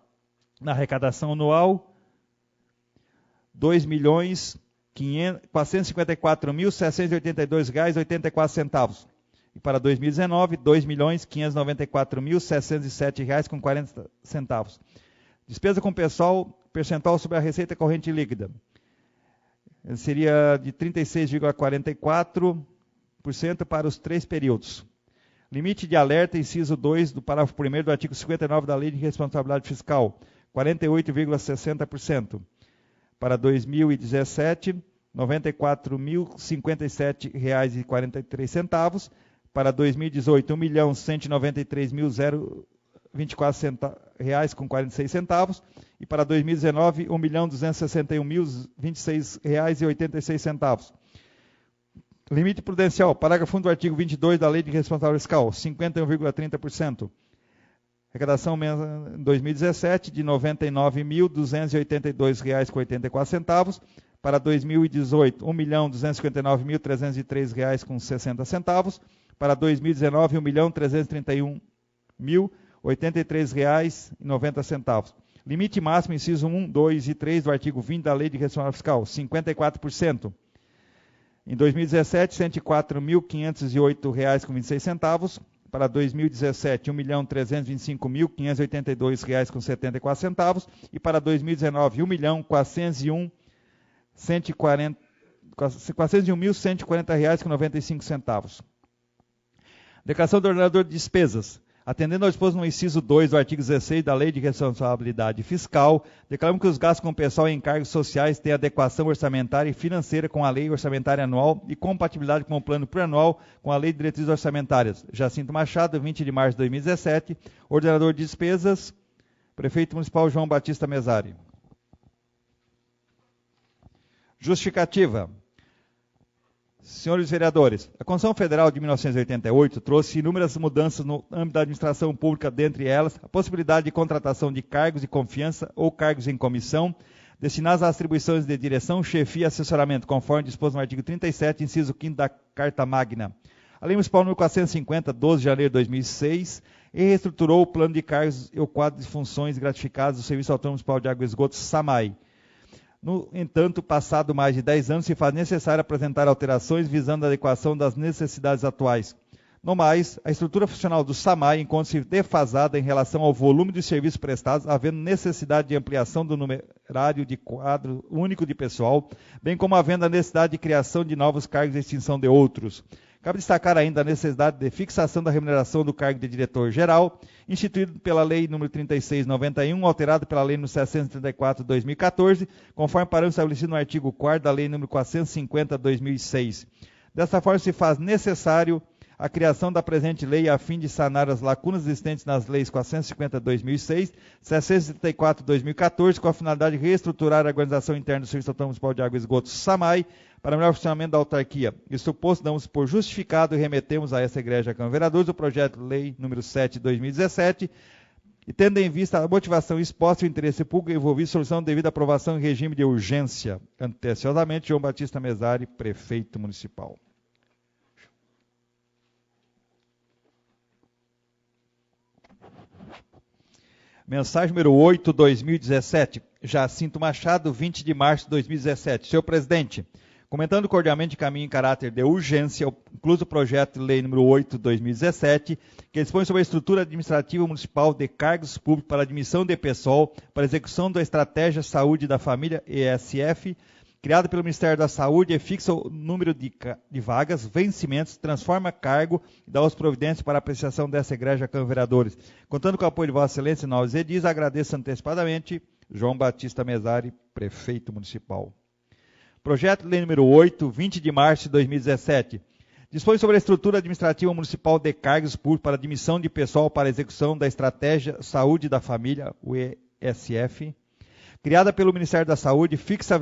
Na arrecadação anual, R$ 2.454.782,84. E para 2019, R$ 2.594.707,40. Despesa com pessoal, percentual sobre a receita corrente líquida. Seria de 36,44% para os 3 períodos. Limite de alerta, inciso 2 do parágrafo 1º do artigo 59 da Lei de Responsabilidade Fiscal, 48,60%. Para 2017, R$ 94.057,43. Para 2018, R$ 1.193.024,46. E para 2019, R$ 1.261.026,86. Limite prudencial, parágrafo 1º do artigo 22 da Lei de Responsabilidade Fiscal, 51,30%. Arrecadação em 2017 de R$ 99.282,84. Para 2018, R$ 1.259.303,60. Para 2019, R$ 1.331.083,90. Limite máximo, inciso 1, 2 e 3 do artigo 20 da Lei de Responsabilidade Fiscal, 54%. Em 2017, R$ 104.508,26. Para 2017, R$ 1.325.582,74. E para 2019, R$ 401.140,95. Declaração do ordenador de despesas. Atendendo ao disposto no inciso 2 do artigo 16 da Lei de Responsabilidade Fiscal, declaramos que os gastos com pessoal e encargos sociais têm adequação orçamentária e financeira com a Lei Orçamentária Anual e compatibilidade com o Plano Plurianual com a Lei de Diretrizes Orçamentárias. Jacinto Machado, 20 de março de 2017. Ordenador de despesas, Prefeito Municipal João Batista Mesari. Justificativa. Senhores vereadores, a Constituição Federal de 1988 trouxe inúmeras mudanças no âmbito da administração pública, dentre elas a possibilidade de contratação de cargos de confiança ou cargos em comissão, destinadas às atribuições de direção, chefia e assessoramento, conforme disposto no artigo 37, inciso 5º da Carta Magna. A Lei Municipal número 450, 12 de janeiro de 2006, e reestruturou o plano de cargos e o quadro de funções gratificadas do Serviço Autônomo Municipal de Água e Esgoto, SAMAI. No entanto, passado mais de 10 anos, se faz necessário apresentar alterações visando a adequação das necessidades atuais. No mais, a estrutura funcional do SAMAI encontra-se defasada em relação ao volume de serviços prestados, havendo necessidade de ampliação do numerário de quadro único de pessoal, bem como havendo a necessidade de criação de novos cargos e extinção de outros. Cabe destacar ainda a necessidade de fixação da remuneração do cargo de diretor-geral, instituído pela Lei nº 3691, alterado pela Lei nº 734 de 2014, conforme parâmetro estabelecido no artigo 4º da Lei nº 450 de 2006. Desta forma, se faz necessário a criação da presente lei a fim de sanar as lacunas existentes nas leis 450 de 2006, 734 de 2014, com a finalidade de reestruturar a organização interna do Serviço Autônomo Municipal de Água e Esgoto, SAMAI, para melhor funcionamento da autarquia. Isso posto, damos por justificado e remetemos a essa Igreja Câmara de Vereadores o projeto de lei número 7 de 2017, e tendo em vista a motivação exposta e o interesse público envolvido, solução devida aprovação em regime de urgência. Anteciosamente, João Batista Mesari, prefeito municipal. Mensagem número 8, 2017. Jacinto Machado, 20 de março de 2017. Senhor presidente, comentando cordialmente caminho em caráter de urgência, incluso o projeto de lei número 8, 2017, que dispõe sobre a estrutura administrativa municipal de cargos públicos para admissão de pessoal para execução da Estratégia Saúde da Família, ESF, criada pelo Ministério da Saúde, e fixa o número de vagas, vencimentos, transforma cargo e dá as providências para a apreciação dessa Igreja Câmara de Vereadores. Contando com o apoio de Vossa Excelência e novos edis, agradeço antecipadamente, João Batista Mesari, prefeito municipal. Projeto de lei número 8, 20 de março de 2017. Dispõe sobre a estrutura administrativa municipal de cargos públicos para admissão de pessoal para execução da Estratégia Saúde da Família, o ESF, criada pelo Ministério da Saúde, fixa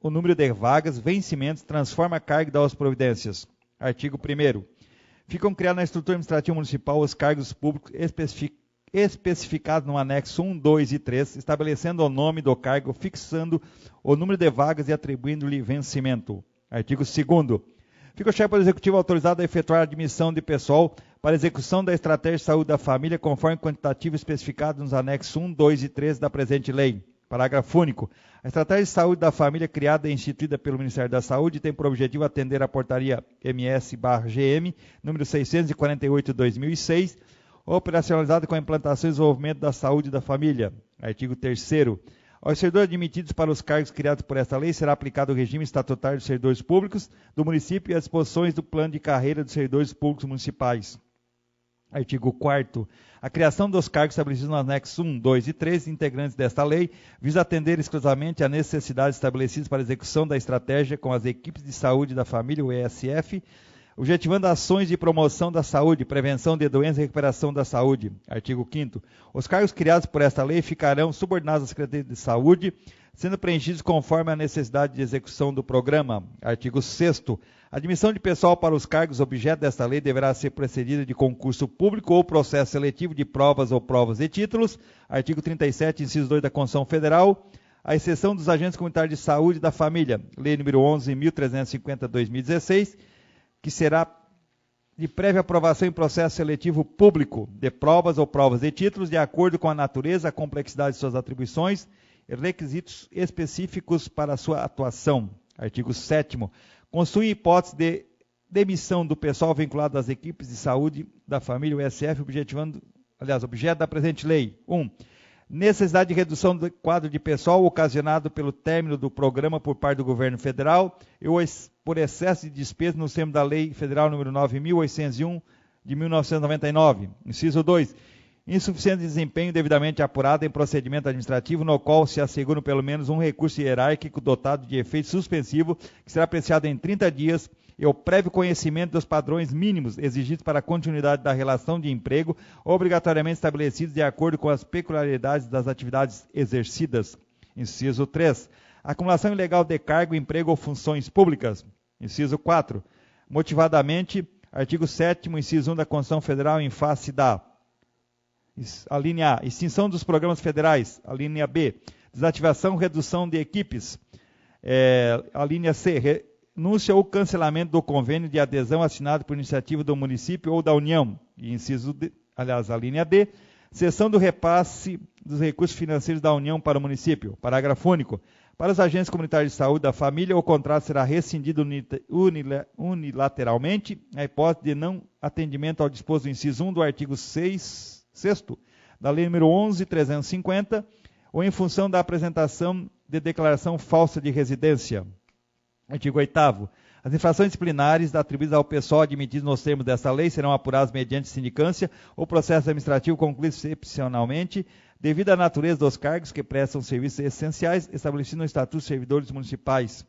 o número de vagas, vencimentos, transforma cargo e dá as providências. Artigo 1º. Ficam criados na estrutura administrativa municipal os cargos públicos especificados no anexo 1, 2 e 3, estabelecendo o nome do cargo, fixando o número de vagas e atribuindo-lhe vencimento. Artigo 2º. Fica o chefe do Executivo autorizado a efetuar a admissão de pessoal para execução da Estratégia de Saúde da Família, conforme quantitativo especificado nos anexos 1, 2 e 3 da presente lei. Parágrafo único. A Estratégia de Saúde da Família, criada e instituída pelo Ministério da Saúde, tem por objetivo atender a portaria MS/GM, número 648 de 2006, operacionalizada com a implantação e desenvolvimento da saúde da família. Artigo 3º. Aos servidores admitidos para os cargos criados por esta lei, será aplicado o regime estatutário dos servidores públicos do município e as disposições do plano de carreira dos servidores públicos municipais. Artigo 4º. A criação dos cargos estabelecidos no anexos 1, 2 e 3, integrantes desta lei, visa atender exclusivamente a necessidades estabelecidas para a execução da estratégia com as equipes de saúde da família, o ESF, objetivando ações de promoção da saúde, prevenção de doenças e recuperação da saúde. Artigo 5º. Os cargos criados por esta lei ficarão subordinados à Secretaria de Saúde, sendo preenchidos conforme a necessidade de execução do programa. Artigo 6º. A admissão de pessoal para os cargos objeto desta lei deverá ser precedida de concurso público ou processo seletivo de provas ou provas de títulos. Artigo 37, inciso 2 da Constituição Federal. A exceção dos agentes comunitários de saúde da família, Lei nº 11.350 de 2016, que será de prévia aprovação em processo seletivo público de provas ou provas de títulos, de acordo com a natureza, a complexidade de suas atribuições e requisitos específicos para a sua atuação. Artigo 7º. Constitui hipótese de demissão do pessoal vinculado às equipes de saúde da família, o ESF, objeto da presente lei. 1. Necessidade de redução do quadro de pessoal ocasionado pelo término do programa por parte do governo federal e por excesso de despesa no termo da Lei Federal nº 9.801 de 1999. Inciso 2. Insuficiente desempenho devidamente apurado em procedimento administrativo no qual se assegura pelo menos um recurso hierárquico dotado de efeito suspensivo que será apreciado em 30 dias e o prévio conhecimento dos padrões mínimos exigidos para a continuidade da relação de emprego, obrigatoriamente estabelecidos de acordo com as peculiaridades das atividades exercidas. Inciso 3. Acumulação ilegal de cargo, emprego ou funções públicas. Inciso 4. Motivadamente, artigo 7º, inciso 1 da Constituição Federal, em face da: a linha A, extinção dos programas federais. A linha B, Desativação, redução de equipes. A linha C, renúncia ou cancelamento do convênio de adesão assinado por iniciativa do município ou da União. E a linha D, cessão do repasse dos recursos financeiros da União para o município. Parágrafo único. Para os agentes comunitários de saúde da família, o contrato será rescindido unilateralmente, na hipótese de não atendimento ao disposto do inciso 1 do artigo 6º da Lei nº 11.350, ou em função da apresentação de declaração falsa de residência. Artigo 8º. As infrações disciplinares atribuídas ao pessoal admitido nos termos desta lei serão apuradas mediante sindicância ou processo administrativo concluído excepcionalmente, devido à natureza dos cargos que prestam serviços essenciais estabelecidos no Estatuto dos Servidores Municipais.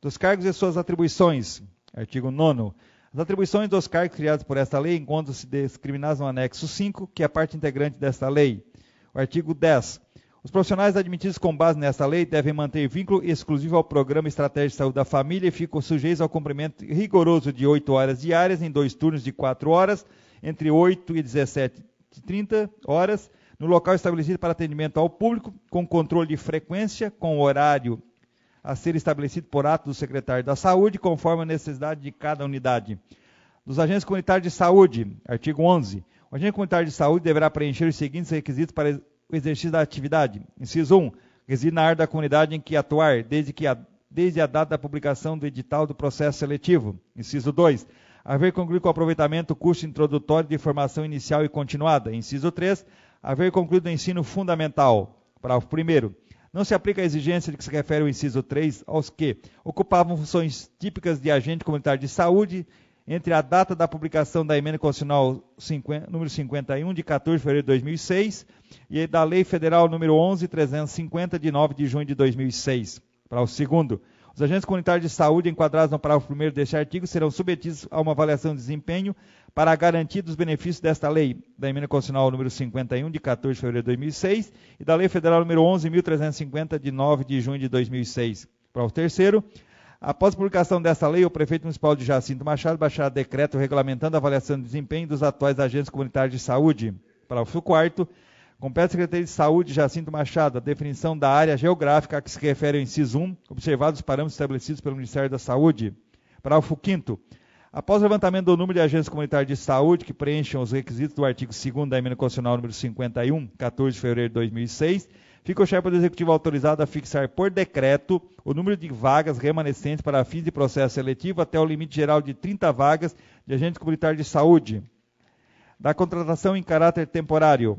Dos cargos e suas atribuições. Artigo 9º. As atribuições dos cargos criados por esta lei encontram-se discriminadas no anexo 5, que é parte integrante desta lei. O artigo 10. Os profissionais admitidos com base nesta lei devem manter vínculo exclusivo ao Programa Estratégico de Saúde da Família e ficam sujeitos ao cumprimento rigoroso de 8 horas diárias em 2 turnos de 4 horas, entre 8 e 17h30 horas, no local estabelecido para atendimento ao público, com controle de frequência, com horário a ser estabelecido por ato do secretário da Saúde, conforme a necessidade de cada unidade. Dos agentes comunitários de saúde, artigo 11. O agente comunitário de saúde deverá preencher os seguintes requisitos para o exercício da atividade. Inciso 1. Residir na área da comunidade em que atuar, desde a data da publicação do edital do processo seletivo. Inciso 2. Haver concluído com o aproveitamento o curso introdutório de formação inicial e continuada. Inciso 3. Haver concluído o ensino fundamental. Parágrafo 1º. Não se aplica a exigência de que se refere o inciso 3 aos que ocupavam funções típicas de agente comunitário de saúde entre a data da publicação da Emenda Constitucional número 51, de 14 de fevereiro de 2006, e da Lei Federal número 11.350, de 9 de junho de 2006. Parágrafo 2º. Os agentes comunitários de saúde enquadrados no parágrafo 1º deste artigo serão submetidos a uma avaliação de desempenho para a garantia dos benefícios desta lei, da Emenda Constitucional número 51, de 14 de fevereiro de 2006, e da Lei Federal número 11.350, de 9 de junho de 2006. Parágrafo 3º. Após a publicação desta lei, o prefeito municipal de Jacinto Machado baixará decreto regulamentando a avaliação de desempenho dos atuais agentes comunitários de saúde. Parágrafo 4º. Compete à Secretaria de Saúde de Jacinto Machado a definição da área geográfica a que se refere ao inciso 1, observados os parâmetros estabelecidos pelo Ministério da Saúde. Parágrafo 5º. Após o levantamento do número de agentes comunitários de saúde que preencham os requisitos do artigo 2º da Emenda Constitucional número 51, 14 de fevereiro de 2006, fica o chefe do Executivo autorizado a fixar por decreto o número de vagas remanescentes para fins de processo seletivo até o limite geral de 30 vagas de agentes comunitários de saúde. Da contratação em caráter temporário.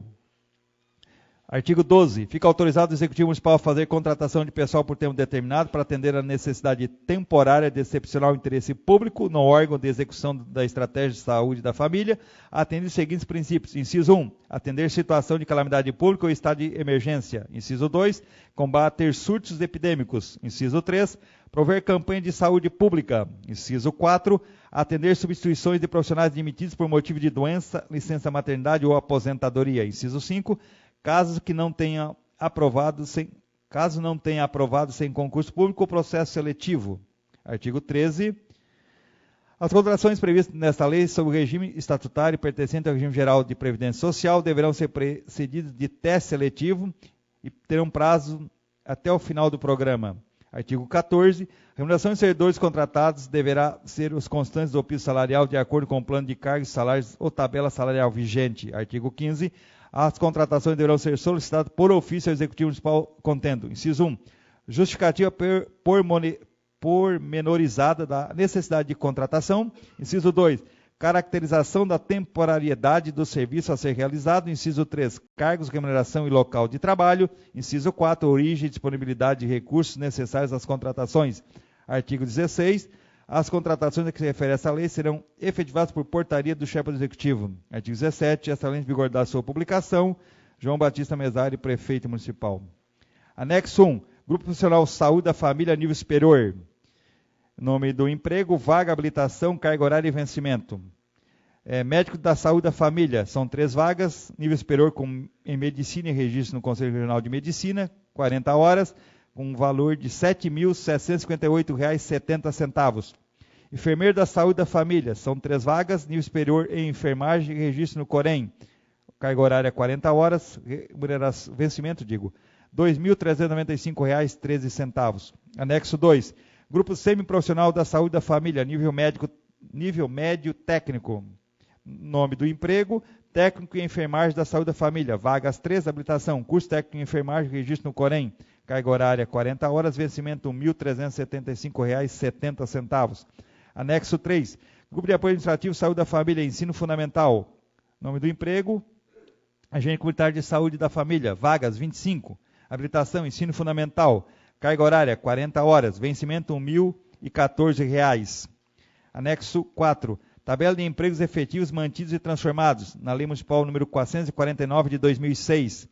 Artigo 12. Fica autorizado o Executivo Municipal a fazer contratação de pessoal por tempo determinado para atender a necessidade temporária de excepcional interesse público no órgão de execução da estratégia de saúde da família, atendendo os seguintes princípios. Inciso 1. Atender situação de calamidade pública ou estado de emergência. Inciso 2. Combater surtos epidêmicos. Inciso 3. Prover campanha de saúde pública. Inciso 4. Atender substituições de profissionais demitidos por motivo de doença, licença maternidade ou aposentadoria. Inciso 5. Caso não tenha aprovado sem concurso público o processo seletivo. Artigo 13. As contratações previstas nesta lei sob o regime estatutário pertencente ao regime geral de previdência social deverão ser precedidas de teste seletivo e terão prazo até o final do programa. Artigo 14. A remuneração dos servidores contratados deverá ser os constantes do piso salarial de acordo com o plano de cargos, salários ou tabela salarial vigente. Artigo 15. As contratações deverão ser solicitadas por ofício ao Executivo Municipal contendo, inciso 1, justificativa pormenorizada da necessidade de contratação, inciso 2, caracterização da temporariedade do serviço a ser realizado, inciso 3, cargos, remuneração e local de trabalho, inciso 4, origem e disponibilidade de recursos necessários às contratações. Artigo 16. As contratações a que se refere essa lei serão efetivadas por portaria do chefe do Executivo. Artigo 17. Esta lei em vigor da sua publicação. João Batista Mesari, prefeito municipal. Anexo 1. Grupo Profissional Saúde da Família Nível Superior. Nome do emprego, vaga, habilitação, carga horária e vencimento. Médico da Saúde da Família. São 3 vagas. Nível superior em Medicina e registro no Conselho Regional de Medicina. 40 horas. Com um valor de R$ 7.758,70. Enfermeiro da Saúde da Família, são 3 vagas, nível superior em enfermagem e registro no Corém. Carga horária 40 horas, vencimento, R$ 2.395,13. Anexo 2. Grupo Semiprofissional da Saúde da Família, nível médio técnico. Nome do emprego, técnico em enfermagem da saúde da família. Vagas 3, habilitação, curso técnico em enfermagem, registro no Corém. Carga horária 40 horas, vencimento R$ 1.375,70. Anexo 3. Grupo de apoio administrativo, saúde da família, ensino fundamental. Nome do emprego, agente comunitário de saúde da família. Vagas 25. Habilitação, ensino fundamental. Carga horária 40 horas, vencimento R$ 1.014. Anexo 4. Tabela de empregos efetivos mantidos e transformados na Lei Municipal número 449 de 2006.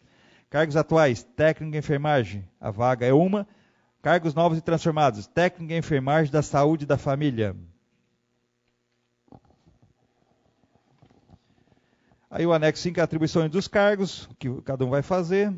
Cargos atuais, técnico em enfermagem, a vaga é uma. Cargos novos e transformados, técnico em enfermagem da saúde da família. Aí o anexo 5 é atribuições dos cargos, o que cada um vai fazer.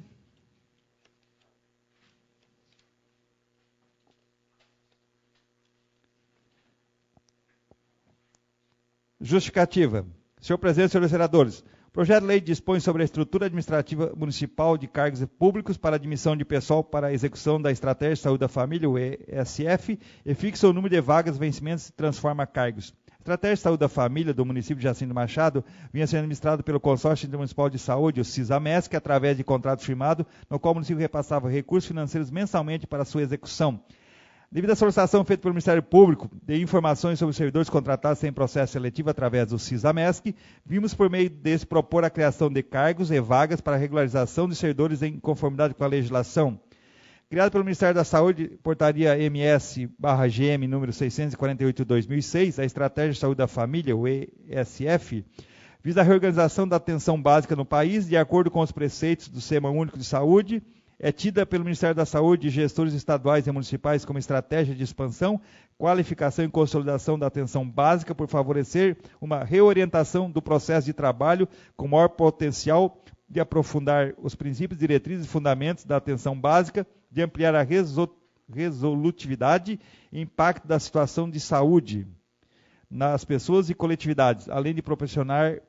Justificativa. Senhor presidente, senhores senadores, o projeto de lei dispõe sobre a estrutura administrativa municipal de cargos públicos para admissão de pessoal para a execução da Estratégia de Saúde da Família, o ESF, e fixa o número de vagas, vencimentos e transforma cargos. A Estratégia de Saúde da Família do município de Jacinto Machado vinha sendo administrada pelo Consórcio Intermunicipal de Saúde, o CISAMESC, através de contrato firmado, no qual o município repassava recursos financeiros mensalmente para sua execução. Devido à solicitação feita pelo Ministério Público de informações sobre os servidores contratados sem processo seletivo através do CISAMESC, vimos por meio desse propor a criação de cargos e vagas para a regularização de servidores em conformidade com a legislação. Criado pelo Ministério da Saúde, portaria MS/GM número 648/2006, a Estratégia de Saúde da Família, o ESF, visa a reorganização da atenção básica no país, de acordo com os preceitos do Sistema Único de Saúde. É tida pelo Ministério da Saúde e gestores estaduais e municipais como estratégia de expansão, qualificação e consolidação da atenção básica por favorecer uma reorientação do processo de trabalho com maior potencial de aprofundar os princípios, diretrizes e fundamentos da atenção básica, de ampliar a resolutividade e impacto da situação de saúde nas pessoas e coletividades, além de proporcionar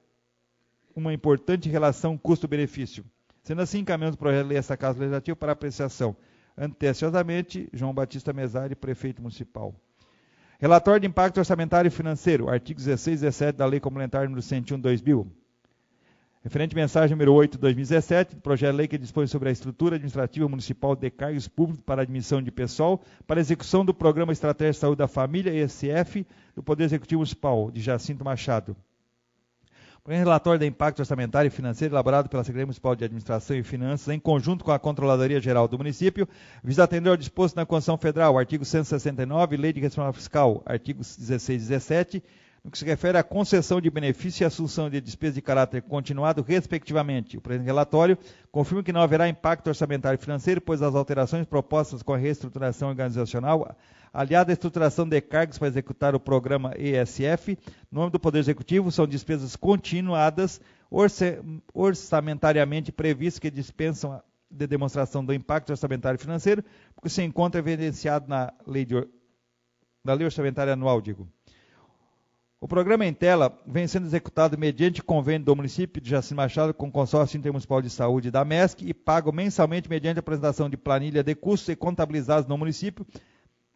uma importante relação custo-benefício. Sendo assim, encaminhamos o projeto de lei a esta Casa Legislativa para apreciação. Anteciosamente, João Batista Mesari, prefeito municipal. Relatório de impacto orçamentário e financeiro, artigos 16 e 17 da Lei Complementar número 101/2000. Referente mensagem número 8/2017, do projeto de lei que dispõe sobre a estrutura administrativa municipal de cargos públicos para admissão de pessoal para execução do Programa Estratégia de Saúde da Família, ESF, do Poder Executivo Municipal, de Jacinto Machado. O relatório de impacto orçamentário e financeiro elaborado pela Secretaria Municipal de Administração e Finanças, em conjunto com a Controladoria Geral do município, visa atender ao disposto na Constituição Federal, artigo 169, Lei de Responsabilidade Fiscal, artigos 16 e 17, no que se refere à concessão de benefício e assunção de despesas de caráter continuado, respectivamente. O presente relatório confirma que não haverá impacto orçamentário e financeiro, pois as alterações propostas com a reestruturação organizacional, aliada à estruturação de cargos para executar o programa ESF, no âmbito do Poder Executivo, são despesas continuadas, orçamentariamente previstas, que dispensam de demonstração do impacto orçamentário e financeiro, porque se encontra evidenciado na Lei Orçamentária Anual, O programa em tela vem sendo executado mediante convênio do município de Jacinto Machado com o Consórcio Intermunicipal de Saúde da MESC e pago mensalmente mediante a apresentação de planilha de custos e contabilizados no município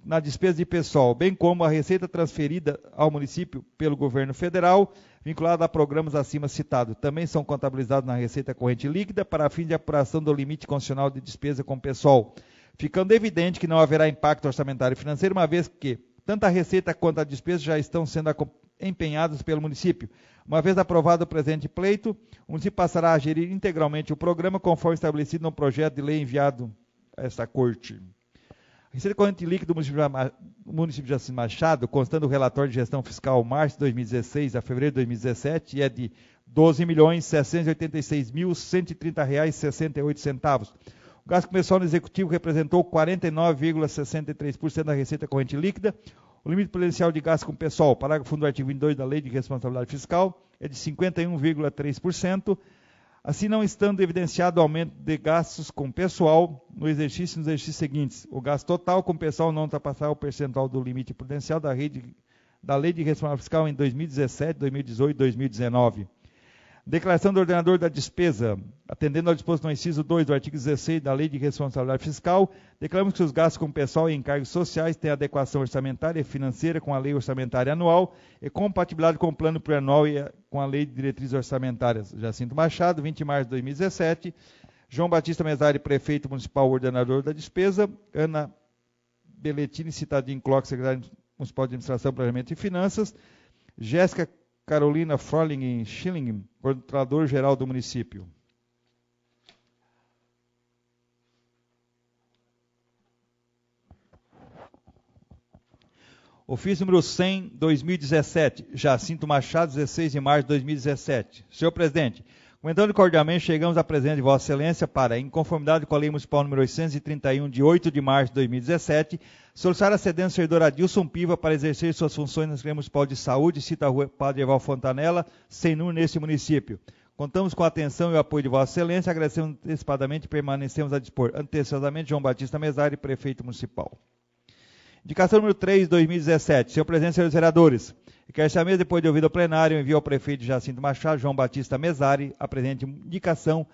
na despesa de pessoal, bem como a receita transferida ao município pelo governo federal, vinculada a programas acima citados. Também são contabilizados na receita corrente líquida para fim de apuração do limite constitucional de despesa com pessoal, ficando evidente que não haverá impacto orçamentário e financeiro, uma vez que tanto a receita quanto a despesa já estão sendo empenhados pelo município. Uma vez aprovado o presente pleito, o município passará a gerir integralmente o programa, conforme estabelecido no projeto de lei enviado a esta Corte. A receita corrente líquida do município de Jacinto Machado, constando o relatório de gestão fiscal março de 2016 a fevereiro de 2017, é de R$ 12.686.130,68. O gasto com pessoal no executivo representou 49,63% da receita corrente líquida. O limite prudencial de gasto com pessoal, parágrafo do artigo 22 da Lei de Responsabilidade Fiscal, é de 51,3%, assim não estando evidenciado o aumento de gastos com pessoal no exercício e nos exercícios seguintes. O gasto total com pessoal não ultrapassará o percentual do limite prudencial da Lei de Responsabilidade Fiscal em 2017, 2018 e 2019. Declaração do ordenador da despesa. Atendendo ao disposto no inciso 2 do artigo 16 da Lei de Responsabilidade Fiscal, declaramos que os gastos com pessoal e encargos sociais têm adequação orçamentária e financeira com a Lei Orçamentária Anual e compatibilidade com o Plano Plurianual e com a Lei de Diretrizes Orçamentárias. Jacinto Machado, 20 de março de 2017. João Batista Mesari, Prefeito Municipal, ordenador da despesa. Ana Belletini, Citadinho Clock, Secretário Municipal de Administração, Planejamento e Finanças. Jéssica Carolina Froling Schilling, Controlador-Geral do Município. Ofício número 100, 2017, Jacinto Machado, 16 de março de 2017. Senhor Presidente, comentando cordialmente, chegamos à presença de Vossa Excelência para, em conformidade com a Lei Municipal número 831, de 8 de março de 2017, solicitar a cedência do servidor Adilson Piva para exercer suas funções na Secretaria Municipal de Saúde, cita a Rua Padre Eval Fontanella, sem número neste município. Contamos com a atenção e o apoio de Vossa Excelência, agradecemos antecipadamente e permanecemos a dispor antecipadamente João Batista Mesari, Prefeito Municipal. Indicação número 3, 2017. Senhor Presidente, senhores vereadores, requer-se a mesa, depois de ouvido ao plenário, envio ao prefeito Jacinto Machado, João Batista Mesari, a presente indicação,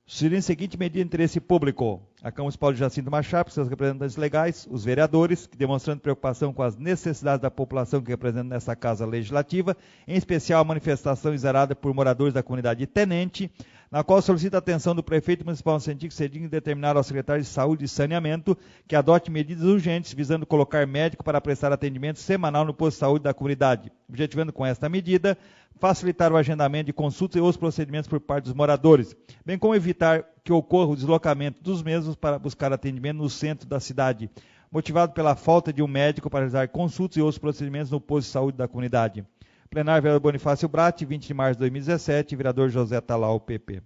sugerindo a seguinte medida de interesse público. A Câmara Municipal de Jacinto Machado, seus representantes legais, os vereadores, que demonstrando preocupação com as necessidades da população que representa nessa Casa Legislativa, em especial a manifestação exarada por moradores da comunidade de Tenente, na qual solicita a atenção do prefeito municipal no sentido cedinho e determinar ao secretário de Saúde e Saneamento que adote medidas urgentes visando colocar médico para prestar atendimento semanal no posto de saúde da comunidade, objetivando com esta medida facilitar o agendamento de consultas e outros procedimentos por parte dos moradores, bem como evitar que ocorra o deslocamento dos mesmos para buscar atendimento no centro da cidade, motivado pela falta de um médico para realizar consultas e outros procedimentos no posto de saúde da comunidade. Plenário, vereador Bonifácio Bratti, 20 de março de 2017, vereador José Talau, PP.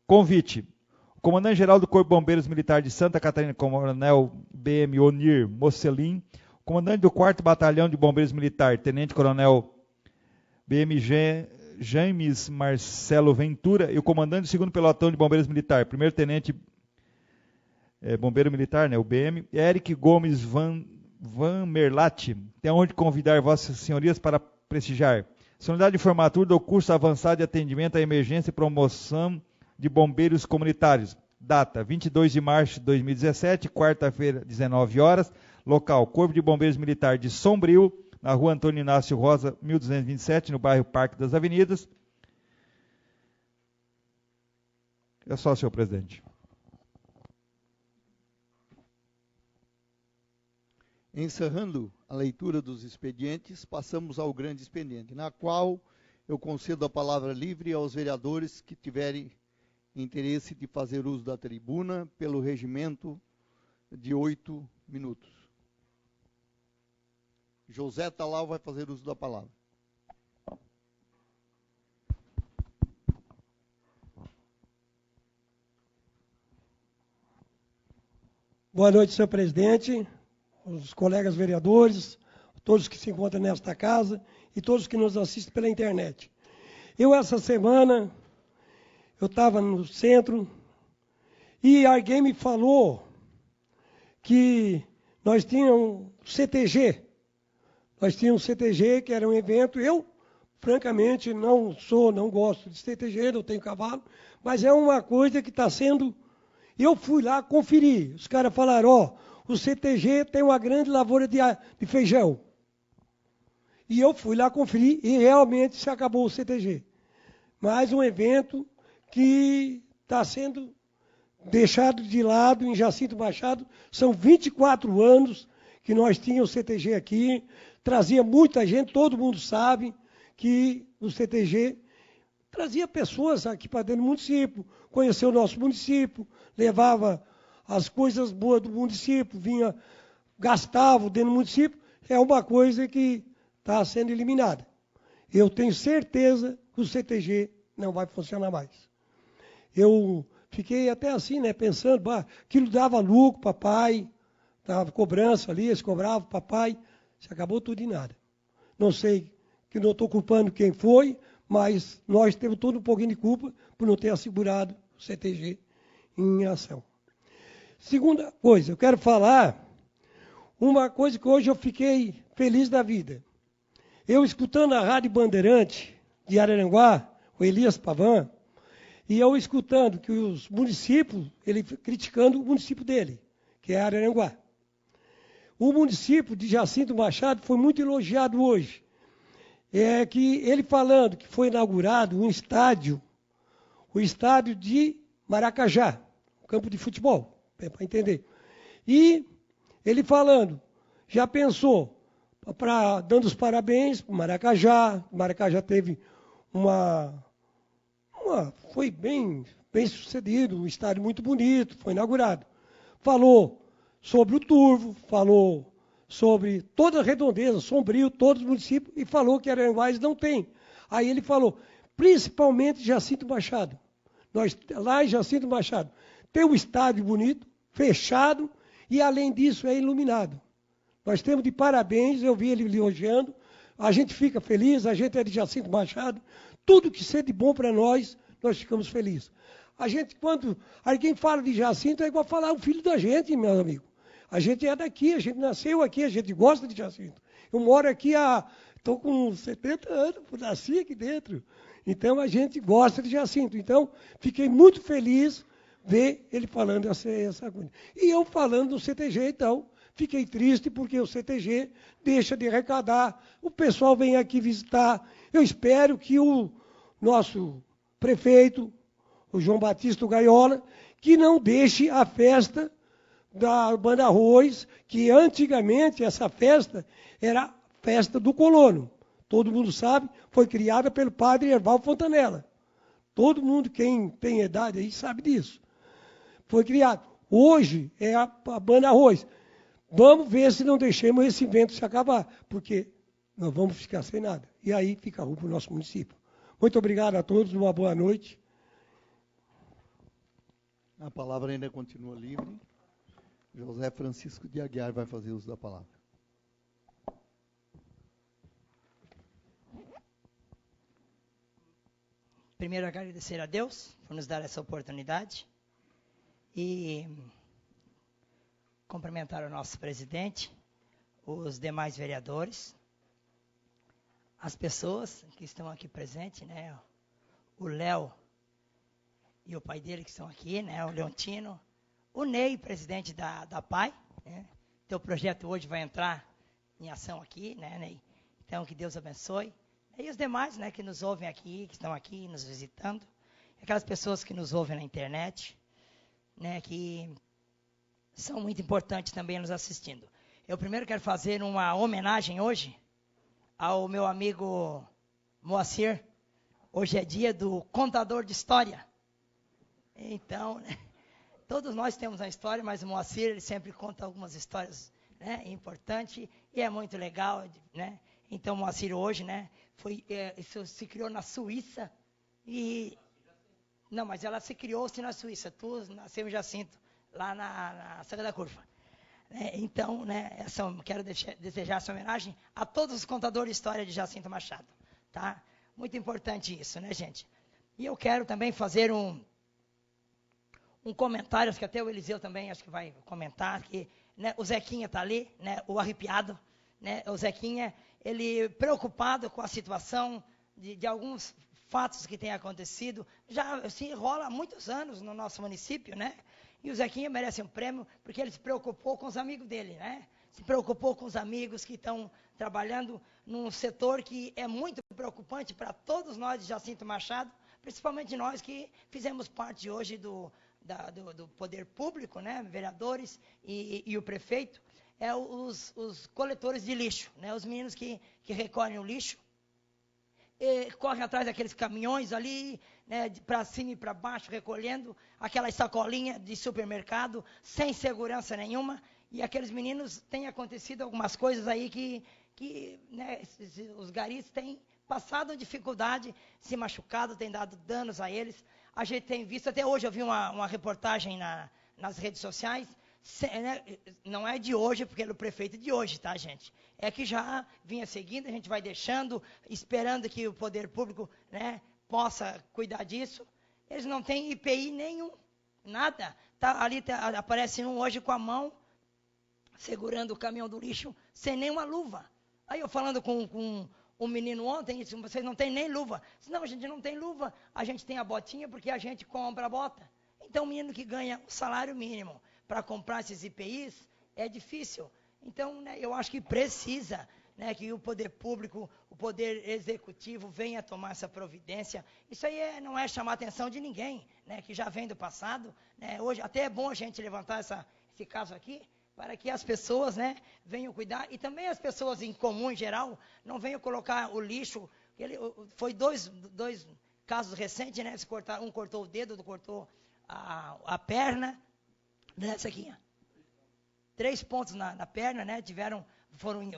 Convite. O comandante-geral do Corpo de Bombeiros Militar de Santa Catarina, coronel BM Onir Mocelin, o comandante do 4º Batalhão de Bombeiros Militar, tenente-coronel BMG James Marcelo Ventura, e o comandante do 2º Pelotão de Bombeiros Militar, primeiro-tenente bombeiro militar, o BM, Eric Gomes Van Merlati, tem onde convidar vossas senhorias para prestigiar solenidade de formatura do curso avançado de atendimento à emergência e promoção de bombeiros comunitários. Data, 22 de março de 2017, quarta-feira, 19 horas. Local, Corpo de Bombeiros Militar de Sombrio, na rua Antônio Inácio Rosa, 1227, no bairro Parque das Avenidas. É só, senhor presidente. Encerrando a leitura dos expedientes, passamos ao grande expediente, na qual eu concedo a palavra livre aos vereadores que tiverem interesse de fazer uso da tribuna pelo regimento de 8 minutos. José Talau vai fazer uso da palavra. Boa noite, senhor presidente, os colegas vereadores, todos que se encontram nesta casa e todos que nos assistem pela internet. Essa semana, eu estava no centro e alguém me falou que nós tínhamos CTG. Nós tínhamos CTG, que era um evento. Eu, francamente, não gosto de CTG, não tenho cavalo, mas é uma coisa que está sendo... Eu fui lá conferir. Os caras falaram, o CTG tem uma grande lavoura de feijão. E eu fui lá conferir e realmente se acabou o CTG. Mais um evento que está sendo deixado de lado em Jacinto Machado. São 24 anos que nós tínhamos o CTG aqui. Trazia muita gente, todo mundo sabe que o CTG trazia pessoas aqui para dentro do município, conheceu o nosso município, levava as coisas boas do município, vinha, gastava dentro do município. É uma coisa que está sendo eliminada. Eu tenho certeza que o CTG não vai funcionar mais. Eu fiquei até assim, pensando, aquilo dava lucro, papai, dava cobrança ali, eles cobravam, papai, se acabou tudo e nada. Não sei, que não estou culpando quem foi, mas nós temos todo um pouquinho de culpa por não ter assegurado o CTG em ação. Segunda coisa, eu quero falar uma coisa que hoje eu fiquei feliz da vida. Eu escutando a Rádio Bandeirante de Araranguá, o Elias Pavan, e eu escutando que os municípios, ele criticando o município dele, que é Araranguá. O município de Jacinto Machado foi muito elogiado hoje. É que ele falando que foi inaugurado um estádio, o estádio de Maracajá, um campo de futebol, para entender. E ele falando, já pensou, dando os parabéns para o Maracajá. O Maracajá teve foi bem sucedido, um estádio muito bonito, foi inaugurado. Falou sobre o Turvo, falou sobre toda a redondeza, Sombrio, todos os municípios, e falou que Araranguá não tem. Aí ele falou, principalmente Jacinto Machado. Lá em Jacinto Machado tem um estádio bonito, fechado, e além disso é iluminado. Nós temos de parabéns, eu vi ele elogiando, a gente fica feliz, a gente é de Jacinto Machado, tudo que ser de bom para nós ficamos felizes. A gente, quando alguém fala de Jacinto, é igual falar o filho da gente, meu amigo. A gente é daqui, a gente nasceu aqui, a gente gosta de Jacinto. Eu moro aqui estou com 70 anos, nasci aqui dentro. Então, a gente gosta de Jacinto. Então, fiquei muito feliz ver ele falando essa coisa. E eu falando do CTG, então, fiquei triste porque o CTG deixa de arrecadar, o pessoal vem aqui visitar. Eu espero que o nosso prefeito, o João Batista Gaiola, que não deixe a festa da Banda Arroz, que antigamente essa festa era a festa do colono. Todo mundo sabe, foi criada pelo padre Erval Fontanella. Todo mundo, quem tem idade aí, sabe disso. Foi criado. Hoje é a Banda Arroz. Vamos ver se não deixemos esse evento se acabar, porque nós vamos ficar sem nada. E aí fica ruim para o nosso município. Muito obrigado a todos, uma boa noite. A palavra ainda continua livre. José Francisco de Aguiar vai fazer uso da palavra. Primeiro, agradecer a Deus por nos dar essa oportunidade e cumprimentar o nosso presidente, os demais vereadores, as pessoas que estão aqui presentes, né? O Léo e o pai dele que estão aqui, né? O Leontino, o Ney, presidente da PAI, né? Teu projeto hoje vai entrar em ação aqui, né, Ney? Então, que Deus abençoe. E os demais, né, que nos ouvem aqui, que estão aqui nos visitando. Aquelas pessoas que nos ouvem na internet, né, que são muito importantes também nos assistindo. Eu primeiro quero fazer uma homenagem hoje ao meu amigo Moacir. Hoje é dia do contador de história. Então, né, todos nós temos uma história, mas o Moacir, ele sempre conta algumas histórias, né, importantes, e é muito legal, né? Então, o Moacir hoje, né, isso se criou na Suíça, não, mas ela se criou-se na Suíça, tu nasceu em Jacinto, lá na Serra da Curva. Então, né, quero desejar essa homenagem a todos os contadores de história de Jacinto Machado, tá? Muito importante isso, né, gente? E eu quero também fazer um comentário, acho que até o Eliseu também acho que vai comentar, que, né, o Zequinha está ali, né, o arrepiado, né, o Zequinha, ele preocupado com a situação de alguns fatos que têm acontecido, já se enrola há muitos anos no nosso município, né? E o Zequinha merece um prêmio porque ele se preocupou com os amigos dele, né? Se preocupou com os amigos que estão trabalhando num setor que é muito preocupante para todos nós de Jacinto Machado, principalmente nós que fizemos parte hoje do poder público, né? Vereadores e o prefeito. Os coletores de lixo, né? Os meninos que recolhem o lixo, correm atrás daqueles caminhões ali, né, para cima e para baixo, recolhendo aquelas sacolinhas de supermercado, sem segurança nenhuma, e aqueles meninos, têm acontecido algumas coisas aí que né, os garis têm passado dificuldade, se machucado, têm dado danos a eles. A gente tem visto, até hoje eu vi uma reportagem nas redes sociais, não é de hoje, porque é do prefeito de hoje, tá, gente? É que já vinha seguindo, a gente vai deixando, esperando que o poder público, né, possa cuidar disso. Eles não têm IPI nenhum, nada. Aparece um hoje com a mão, segurando o caminhão do lixo, sem nenhuma luva. Aí eu falando com um menino ontem disse, vocês não têm nem luva. Disse, não, a gente não tem luva, a gente tem a botinha porque a gente compra a bota. Então, o menino que ganha o salário mínimo para comprar esses EPIs é difícil. Então, né, eu acho que precisa, né, que o poder público, o poder executivo venha tomar essa providência. Isso aí não é chamar a atenção de ninguém, né, que já vem do passado. Né, hoje até é bom a gente levantar esse caso aqui, para que as pessoas, né, venham cuidar, e também as pessoas em comum, em geral, não venham colocar o lixo. Foi dois casos recentes, né, um cortou o dedo, outro cortou a perna, né, Sequinha? 3 pontos na perna, né, foram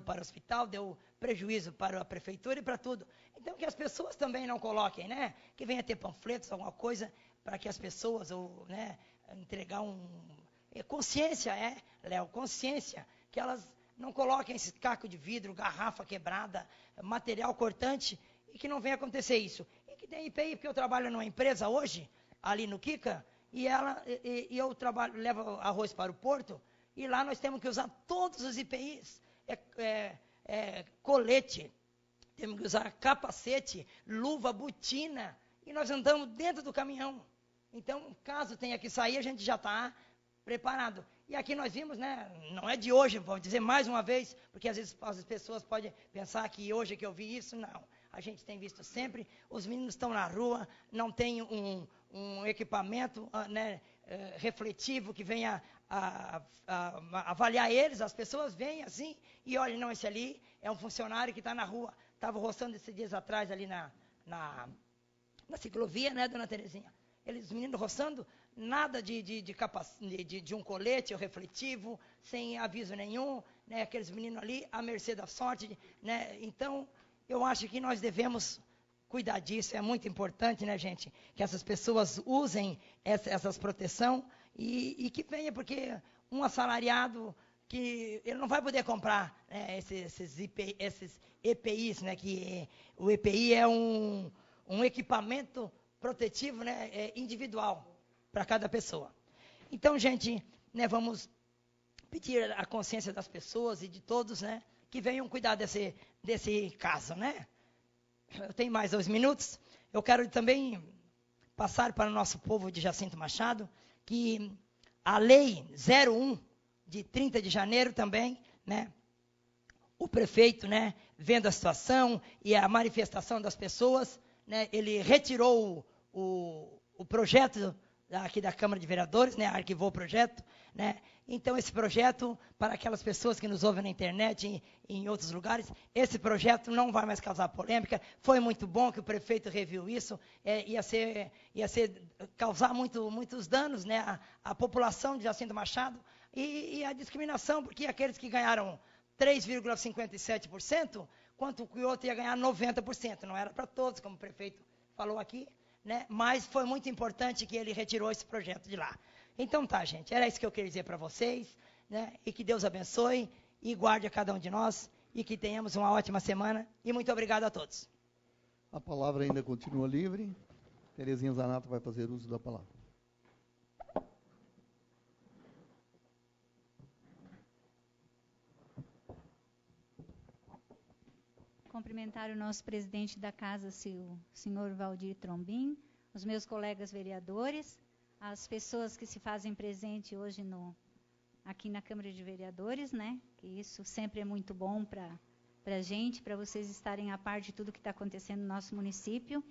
para o hospital, deu prejuízo para a prefeitura e para tudo. Então, que as pessoas também não coloquem, né, que venha ter panfletos, alguma coisa, para que as pessoas, né, entregar consciência, Léo, consciência, que elas não coloquem esse caco de vidro, garrafa quebrada, material cortante, e que não venha acontecer isso. E que tem IPI, porque eu trabalho numa empresa hoje, ali no Kika, e eu levo arroz para o porto, e lá nós temos que usar todos os IPIs, colete, temos que usar capacete, luva, botina, e nós andamos dentro do caminhão. Então, caso tenha que sair, a gente já está preparado. E aqui nós vimos, né, não é de hoje, vou dizer mais uma vez, porque às vezes as pessoas podem pensar que hoje que eu vi isso, não. A gente tem visto sempre, os meninos estão na rua, não tem um equipamento, né, refletivo que venha avaliar eles, as pessoas vêm assim, e olha, não, esse ali é um funcionário que está na rua, estava roçando esses dias atrás ali na ciclovia, né, dona Terezinha? Os meninos roçando, nada de um colete ou refletivo, sem aviso nenhum, né, aqueles meninos ali, à mercê da sorte, né, então, eu acho que nós devemos cuidar disso, é muito importante, né, gente, que essas pessoas usem essas proteção e que venha, porque um assalariado, que ele não vai poder comprar, né, esses EPIs, né, que o EPI é um equipamento protetivo, né, individual para cada pessoa. Então, gente, né, vamos pedir a consciência das pessoas e de todos, né, que venham cuidar desse caso, né? Eu tenho mais 2 minutos. Eu quero também passar para o nosso povo de Jacinto Machado que a Lei 01 de 30 de janeiro também, né, o prefeito, né, vendo a situação e a manifestação das pessoas, né, ele retirou o projeto aqui da Câmara de Vereadores, né, arquivou o projeto, né. Então, esse projeto, para aquelas pessoas que nos ouvem na internet e em outros lugares, esse projeto não vai mais causar polêmica. Foi muito bom que o prefeito reviu isso, causar muitos danos, né, à população de Jacinto Machado e a discriminação, porque aqueles que ganharam 3,57%, quanto que o outro ia ganhar 90%. Não era para todos, como o prefeito falou aqui, né, mas foi muito importante que ele retirou esse projeto de lá. Então tá, gente, era isso que eu queria dizer para vocês, né, e que Deus abençoe e guarde a cada um de nós e que tenhamos uma ótima semana e muito obrigado a todos. A palavra ainda continua livre. Terezinha Zanata vai fazer uso da palavra. Cumprimentar o nosso presidente da casa, o senhor Valdir Trombim, os meus colegas vereadores, as pessoas que se fazem presente hoje aqui na Câmara de Vereadores, né? Que isso sempre é muito bom para a gente, para vocês estarem a par de tudo que está acontecendo no nosso município,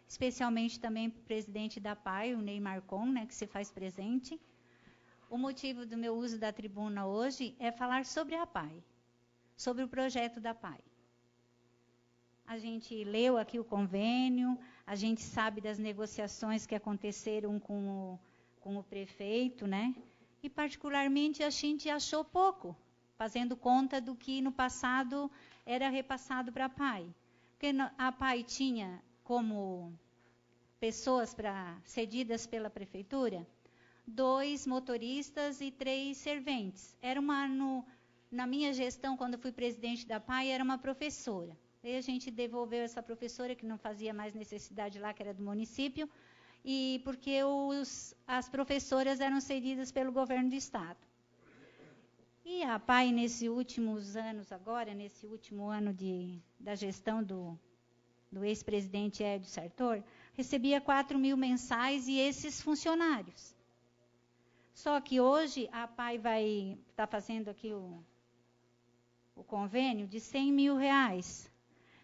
especialmente também para o presidente da PAI, o Ney Marcon, né? Que se faz presente. O motivo do meu uso da tribuna hoje é falar sobre a PAI, sobre o projeto da PAI. A gente leu aqui o convênio, a gente sabe das negociações que aconteceram com o prefeito, né? E, particularmente, a gente achou pouco, fazendo conta do que no passado era repassado para a PAI. Porque a PAI tinha como pessoas cedidas pela prefeitura 2 motoristas e 3 serventes. Na minha gestão, quando fui presidente da PAI, era uma professora. Aí a gente devolveu essa professora, que não fazia mais necessidade lá, que era do município, e porque as professoras eram cedidas pelo governo do estado. E a APAI, nesses últimos anos agora, nesse último ano da gestão do ex-presidente Hélio Sartor, recebia 4.000 mensais e esses funcionários. Só que hoje a APAI vai estar fazendo aqui o convênio de R$100.000.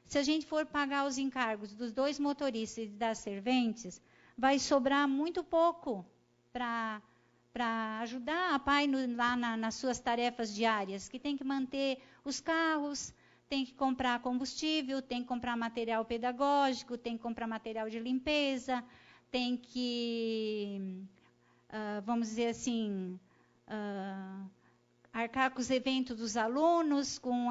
Se a gente for pagar os encargos dos 2 motoristas e das serventes, vai sobrar muito pouco para ajudar a APAI lá nas suas tarefas diárias, que tem que manter os carros, tem que comprar combustível, tem que comprar material pedagógico, tem que comprar material de limpeza, tem que, vamos dizer assim, arcar com os eventos dos alunos, com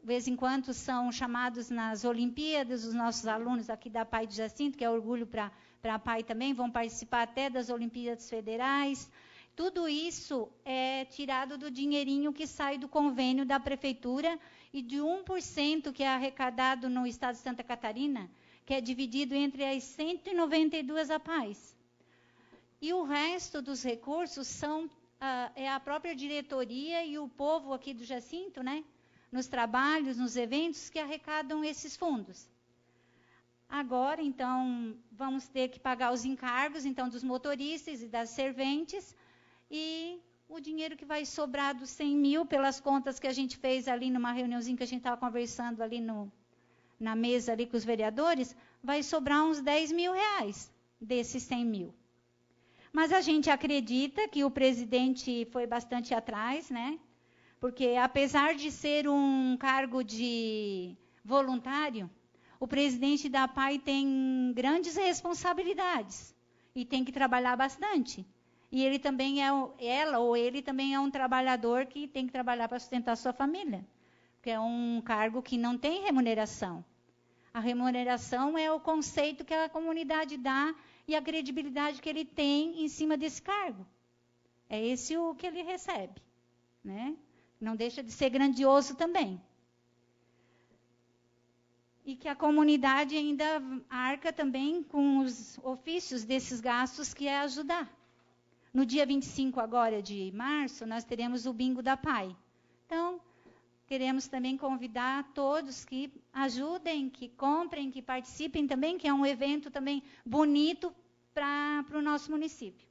de vez em quando são chamados nas Olimpíadas, os nossos alunos aqui da APAI de Jacinto, que é orgulho para a APAI também, vão participar até das Olimpíadas Federais. Tudo isso é tirado do dinheirinho que sai do convênio da prefeitura e de 1% que é arrecadado no estado de Santa Catarina, que é dividido entre as 192 APAIs. E o resto dos recursos é a própria diretoria e o povo aqui do Jacinto, né? Nos trabalhos, nos eventos, que arrecadam esses fundos. Agora, então, vamos ter que pagar os encargos, então, dos motoristas e das serventes, e o dinheiro que vai sobrar dos 100.000, pelas contas que a gente fez ali numa reuniãozinha que a gente estava conversando ali na mesa ali com os vereadores, vai sobrar uns R$10.000 desses 100.000. Mas a gente acredita que o presidente foi bastante atrás, né? Porque, apesar de ser um cargo de voluntário, o presidente da APAI tem grandes responsabilidades e tem que trabalhar bastante. E ele também ele também é um trabalhador que tem que trabalhar para sustentar a sua família, porque é um cargo que não tem remuneração. A remuneração é o conceito que a comunidade dá e a credibilidade que ele tem em cima desse cargo. É esse o que ele recebe, né? Não deixa de ser grandioso também. E que a comunidade ainda arca também com os ofícios desses gastos, que é ajudar. No dia 25 agora de março, nós teremos o bingo da APAI. Então, queremos também convidar todos que ajudem, que comprem, que participem também, que é um evento também bonito para o nosso município.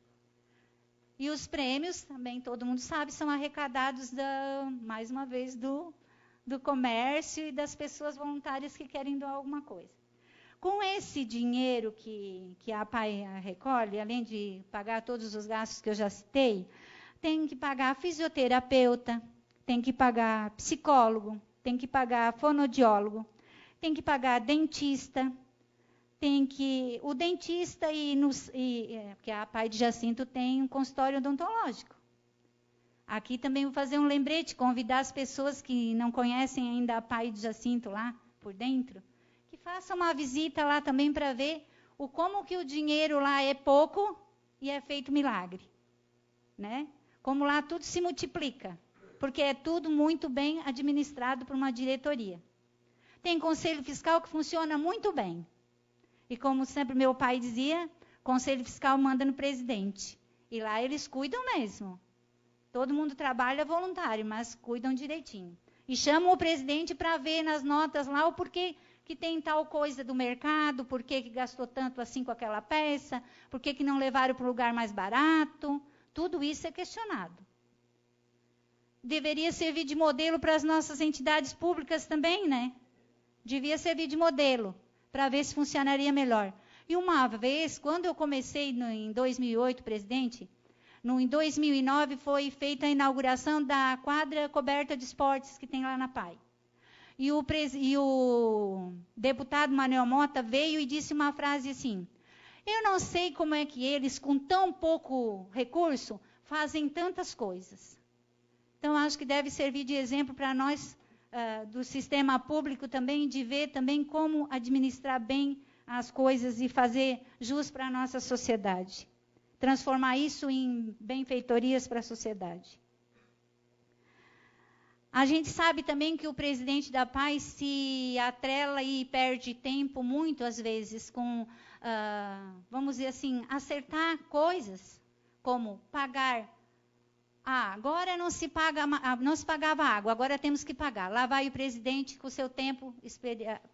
E os prêmios, também todo mundo sabe, são arrecadados, mais uma vez, do comércio e das pessoas voluntárias que querem doar alguma coisa. Com esse dinheiro que a APAI recolhe, além de pagar todos os gastos que eu já citei, tem que pagar fisioterapeuta, tem que pagar psicólogo, tem que pagar fonoaudiólogo, tem que pagar dentista, o dentista porque a APAI de Jacinto tem um consultório odontológico. Aqui também vou fazer um lembrete, convidar as pessoas que não conhecem ainda a APAI de Jacinto lá por dentro, que façam uma visita lá também para ver como que o dinheiro lá é pouco e é feito milagre, né? Como lá tudo se multiplica, porque é tudo muito bem administrado por uma diretoria. Tem conselho fiscal que funciona muito bem. E como sempre meu pai dizia, conselho fiscal manda no presidente. E lá eles cuidam mesmo. Todo mundo trabalha voluntário, mas cuidam direitinho. E chamam o presidente para ver nas notas lá o porquê que tem tal coisa do mercado, porquê que gastou tanto assim com aquela peça, porquê que não levaram para um lugar mais barato. Tudo isso é questionado. Deveria servir de modelo para as nossas entidades públicas também, né? Devia servir de modelo, para ver se funcionaria melhor. E uma vez, quando eu comecei em 2008, presidente, em 2009 foi feita a inauguração da quadra coberta de esportes que tem lá na APAI. E o deputado Manuel Mota veio e disse uma frase assim: eu não sei como é que eles, com tão pouco recurso, fazem tantas coisas. Então, acho que deve servir de exemplo para nós, do sistema público também, de ver também como administrar bem as coisas e fazer jus para a nossa sociedade. Transformar isso em benfeitorias para a sociedade. A gente sabe também que o presidente da APAI se atrela e perde tempo muito, às vezes, com, vamos dizer assim, acertar coisas, como pagar Agora não se pagava água, agora temos que pagar. Lá vai o presidente com o seu tempo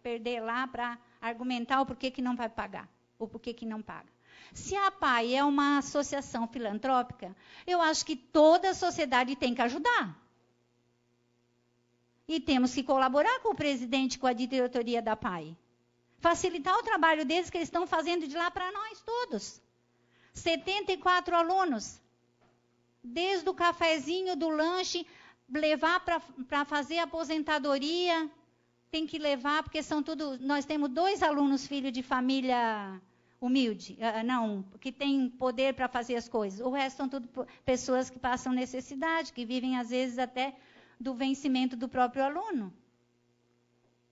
perder lá para argumentar o porquê que não vai pagar, ou porquê que não paga. Se a APAI é uma associação filantrópica, eu acho que toda a sociedade tem que ajudar. E temos que colaborar com o presidente, com a diretoria da APAI. Facilitar o trabalho deles que eles estão fazendo de lá para nós todos. 74 alunos. Desde o cafezinho, do lanche, levar para fazer aposentadoria, tem que levar, porque são tudo... Nós temos 2 alunos filhos de família humilde, que tem poder para fazer as coisas. O resto são tudo pessoas que passam necessidade, que vivem, às vezes, até do vencimento do próprio aluno.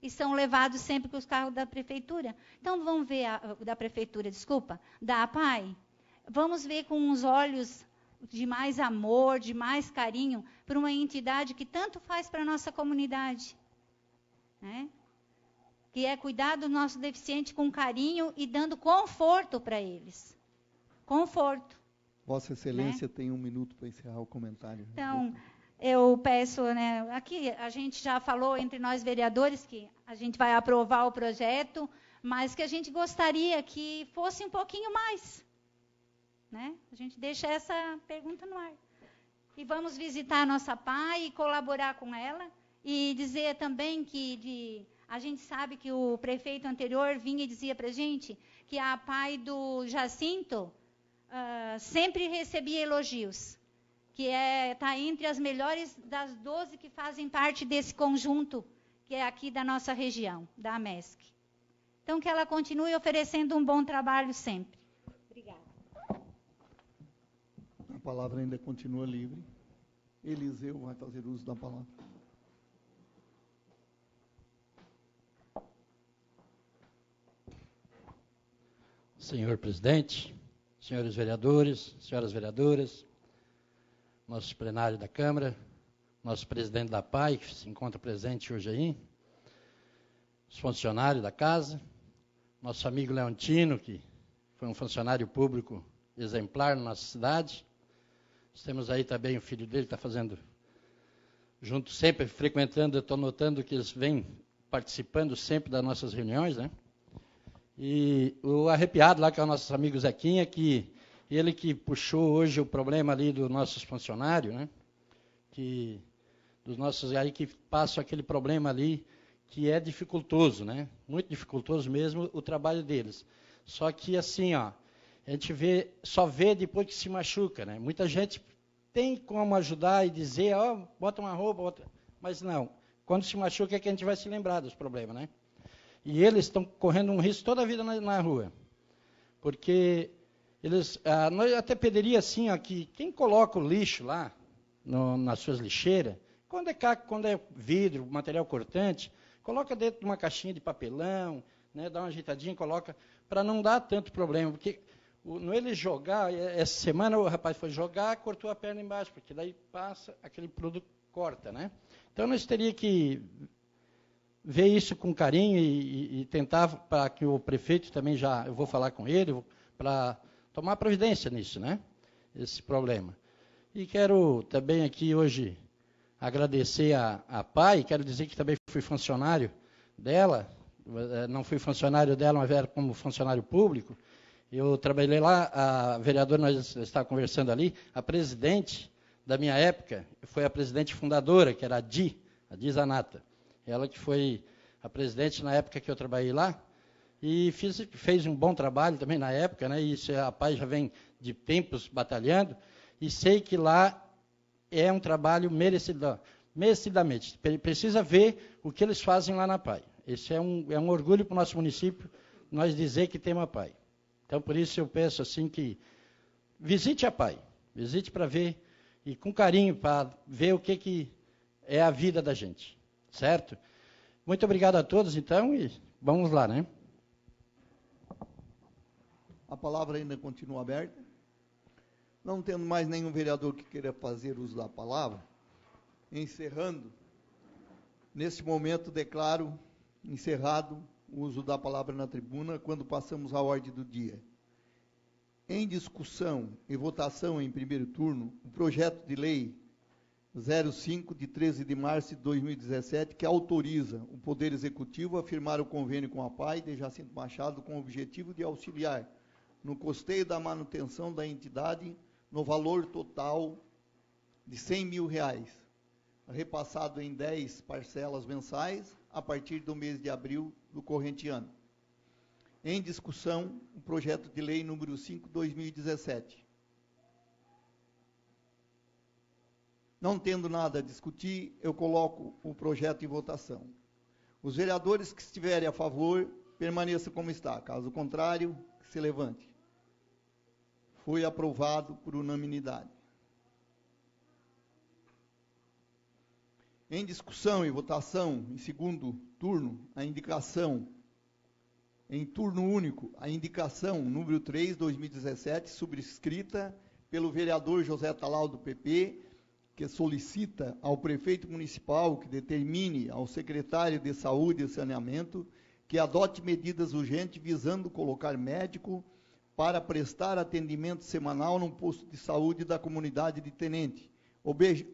E são levados sempre com os carros da prefeitura. Então, vamos ver, da prefeitura, desculpa, da APAI. Vamos ver com os olhos de mais amor, de mais carinho, para uma entidade que tanto faz para a nossa comunidade. Né? Que é cuidar do nosso deficiente com carinho e dando conforto para eles. Conforto. Vossa Excelência, né? Tem 1 minuto para encerrar o comentário. Então, eu peço, né, aqui a gente já falou entre nós vereadores que a gente vai aprovar o projeto, mas que a gente gostaria que fosse um pouquinho mais. Né? A gente deixa essa pergunta no ar. E vamos visitar a nossa APAI e colaborar com ela. E dizer também que a gente sabe que o prefeito anterior vinha e dizia para a gente que a APAI do Jacinto sempre recebia elogios. Que está entre as melhores das 12 que fazem parte desse conjunto, que é aqui da nossa região, da AMESC. Então, que ela continue oferecendo um bom trabalho sempre. Obrigada. A palavra ainda continua livre. Eliseu vai fazer uso da palavra. Senhor presidente, senhores vereadores, senhoras vereadoras, nosso plenário da Câmara, nosso presidente da APAI, que se encontra presente hoje aí, os funcionários da casa, nosso amigo Leontino, que foi um funcionário público exemplar na nossa cidade. Nós temos aí também o filho dele, está fazendo junto, sempre frequentando, eu estou notando que eles vêm participando sempre das nossas reuniões, né? E o arrepiado lá, que é o nosso amigo Zequinha, que ele que puxou hoje o problema ali dos nossos funcionários, né? Dos nossos aí que passam aquele problema ali, que é dificultoso, né? Muito dificultoso mesmo o trabalho deles. Só que assim, ó, a gente só vê depois que se machuca, né? Muita gente tem como ajudar e dizer, ó, bota uma roupa, mas não. Quando se machuca é que a gente vai se lembrar dos problemas, né? E eles estão correndo um risco toda a vida na rua. Porque eles, nós até pediria assim, ó, que quem coloca o lixo lá, nas suas lixeiras, quando é caco, quando é vidro, material cortante, coloca dentro de uma caixinha de papelão, né, dá uma ajeitadinha, coloca, para não dar tanto problema. Porque no ele jogar, essa semana o rapaz foi jogar, cortou a perna embaixo, porque daí passa, aquele produto corta, né? Então nós teríamos que ver isso com carinho e tentar, para que o prefeito também eu vou falar com ele, para tomar providência nisso, né? Esse problema. E quero também aqui hoje agradecer a APAI, quero dizer que também fui funcionário dela, não fui funcionário dela, mas era como funcionário público. Eu trabalhei lá, a vereadora, nós estávamos conversando ali, a presidente da minha época foi a presidente fundadora, que era a Di Zanata. Ela que foi a presidente na época que eu trabalhei lá, e fez um bom trabalho também na época, né? E a APAI já vem de tempos batalhando, e sei que lá é um trabalho merecidamente. Precisa ver o que eles fazem lá na APAI. Esse é um orgulho para o nosso município, nós dizer que tem uma APAI. Então, por isso eu peço assim que visite a APAI, visite para ver, e com carinho, para ver o que é a vida da gente. Certo? Muito obrigado a todos, então, e vamos lá, né? A palavra ainda continua aberta. Não tendo mais nenhum vereador que queira fazer uso da palavra, encerrando, neste momento declaro encerrado o uso da palavra na tribuna, quando passamos à ordem do dia. Em discussão e votação em primeiro turno, o projeto de lei 05, de 13 de março de 2017, que autoriza o Poder Executivo a firmar o convênio com a PAI de Jacinto Machado com o objetivo de auxiliar no custeio da manutenção da entidade no valor total de R$100 mil, repassado em 10 parcelas mensais a partir do mês de abril do corrente ano. Em discussão, o projeto de lei número 5/2017. Não tendo nada a discutir, eu coloco o projeto em votação. Os vereadores que estiverem a favor, permaneçam como está. Caso contrário, se levante. Foi aprovado por unanimidade. Em discussão e votação, em segundo turno, a indicação, em turno único, a indicação número 3/2017, subscrita pelo vereador José Talal, do PP, que solicita ao prefeito municipal que determine ao secretário de Saúde e Saneamento que adote medidas urgentes visando colocar médico para prestar atendimento semanal no posto de saúde da comunidade de Tenente,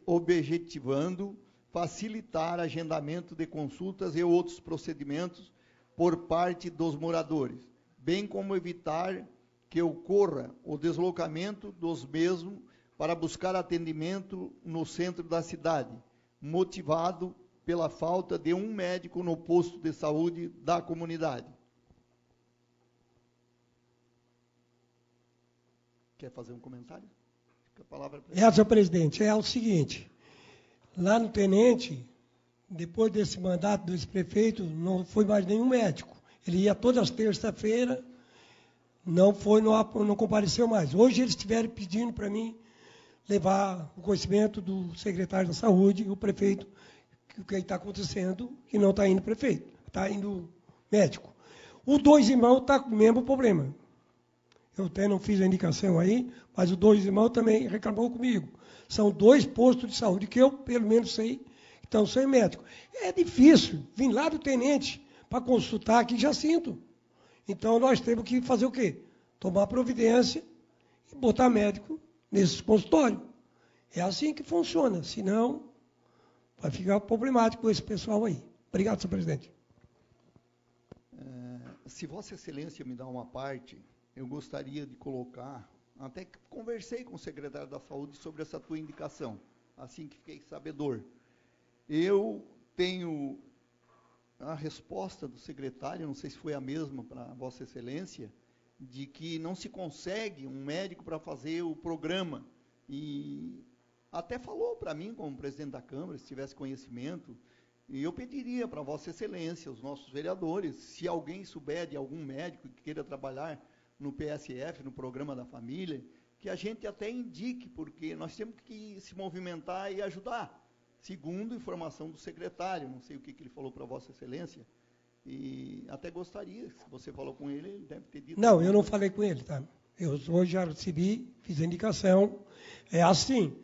objetivando facilitar agendamento de consultas e outros procedimentos por parte dos moradores, bem como evitar que ocorra o deslocamento dos mesmos para buscar atendimento no centro da cidade, motivado pela falta de um médico no posto de saúde da comunidade. Quer fazer um comentário? Fica a palavra para senhor presidente, é o seguinte, lá no Tenente, depois desse mandato desse prefeito, não foi mais nenhum médico. Ele ia todas as terças-feiras, não compareceu mais. Hoje eles estiveram pedindo para mim levar o conhecimento do secretário da Saúde, o prefeito, que o que está acontecendo, que não está indo prefeito, está indo médico. O Dois Irmãos está com o mesmo problema. Eu até não fiz a indicação aí, mas o Dois Irmãos também reclamou comigo. São 2 postos de saúde que eu, pelo menos, sei que estão sem médico. É difícil vir lá do Tenente para consultar aqui em Jacinto. Então, nós temos que fazer o quê? Tomar providência e botar médico nesses consultórios. É assim que funciona, senão vai ficar problemático esse pessoal aí. Obrigado, senhor presidente. Se Vossa Excelência me dá uma parte, eu gostaria de colocar, até que conversei com o secretário da Saúde sobre essa tua indicação, assim que fiquei sabedor. Eu tenho a resposta do secretário, não sei se foi a mesma para Vossa Excelência, de que não se consegue um médico para fazer o programa. E até falou para mim, como presidente da Câmara, se tivesse conhecimento, e eu pediria para Vossa Excelência, os nossos vereadores, se alguém souber de algum médico que queira trabalhar no PSF, no Programa da Família, que a gente até indique, porque nós temos que se movimentar e ajudar, segundo informação do secretário, não sei o que ele falou para Vossa Excelência, e até gostaria, se você falou com ele, ele deve ter dito... Não, eu não falei com ele, tá? Eu hoje já recebi, fiz a indicação, é assim,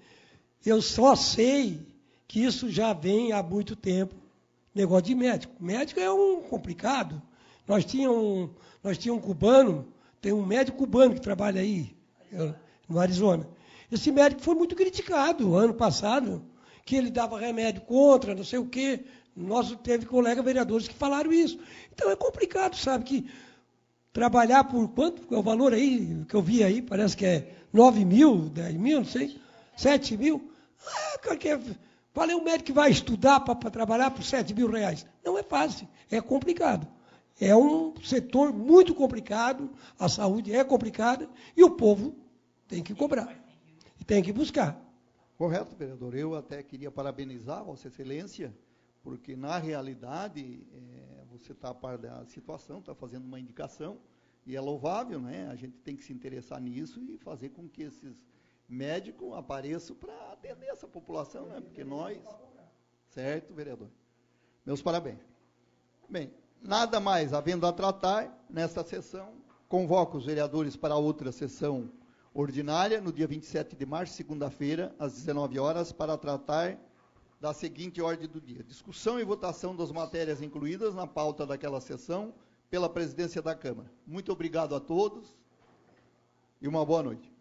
eu só sei que isso já vem há muito tempo, negócio de médico. Médico é um complicado. Nós tínhamos um cubano, tem um médico cubano que trabalha aí, no Arizona. Esse médico foi muito criticado ano passado, que ele dava remédio contra, não sei o quê. Nós teve colegas vereadores que falaram isso. Então é complicado, sabe, que trabalhar por quanto é o valor aí, que eu vi aí, parece que é 9 mil, 10 mil, não sei, 7 mil. Qual é o médico que vai estudar para trabalhar por 7 mil reais? Não é fácil, é complicado. É um setor muito complicado, a saúde é complicada e o povo tem que cobrar, tem que buscar. Correto, vereador. Eu até queria parabenizar Vossa Excelência, porque, na realidade, você está a par da situação, está fazendo uma indicação, e é louvável, né? A gente tem que se interessar nisso e fazer com que esses médicos apareçam para atender essa população, né? Porque nós... Certo, vereador? Meus parabéns. Bem, nada mais havendo a tratar nesta sessão, convoco os vereadores para outra sessão ordinária, no dia 27 de março, segunda-feira, às 19 horas, para tratar da seguinte ordem do dia: discussão e votação das matérias incluídas na pauta daquela sessão pela presidência da Câmara. Muito obrigado a todos. e uma boa noite.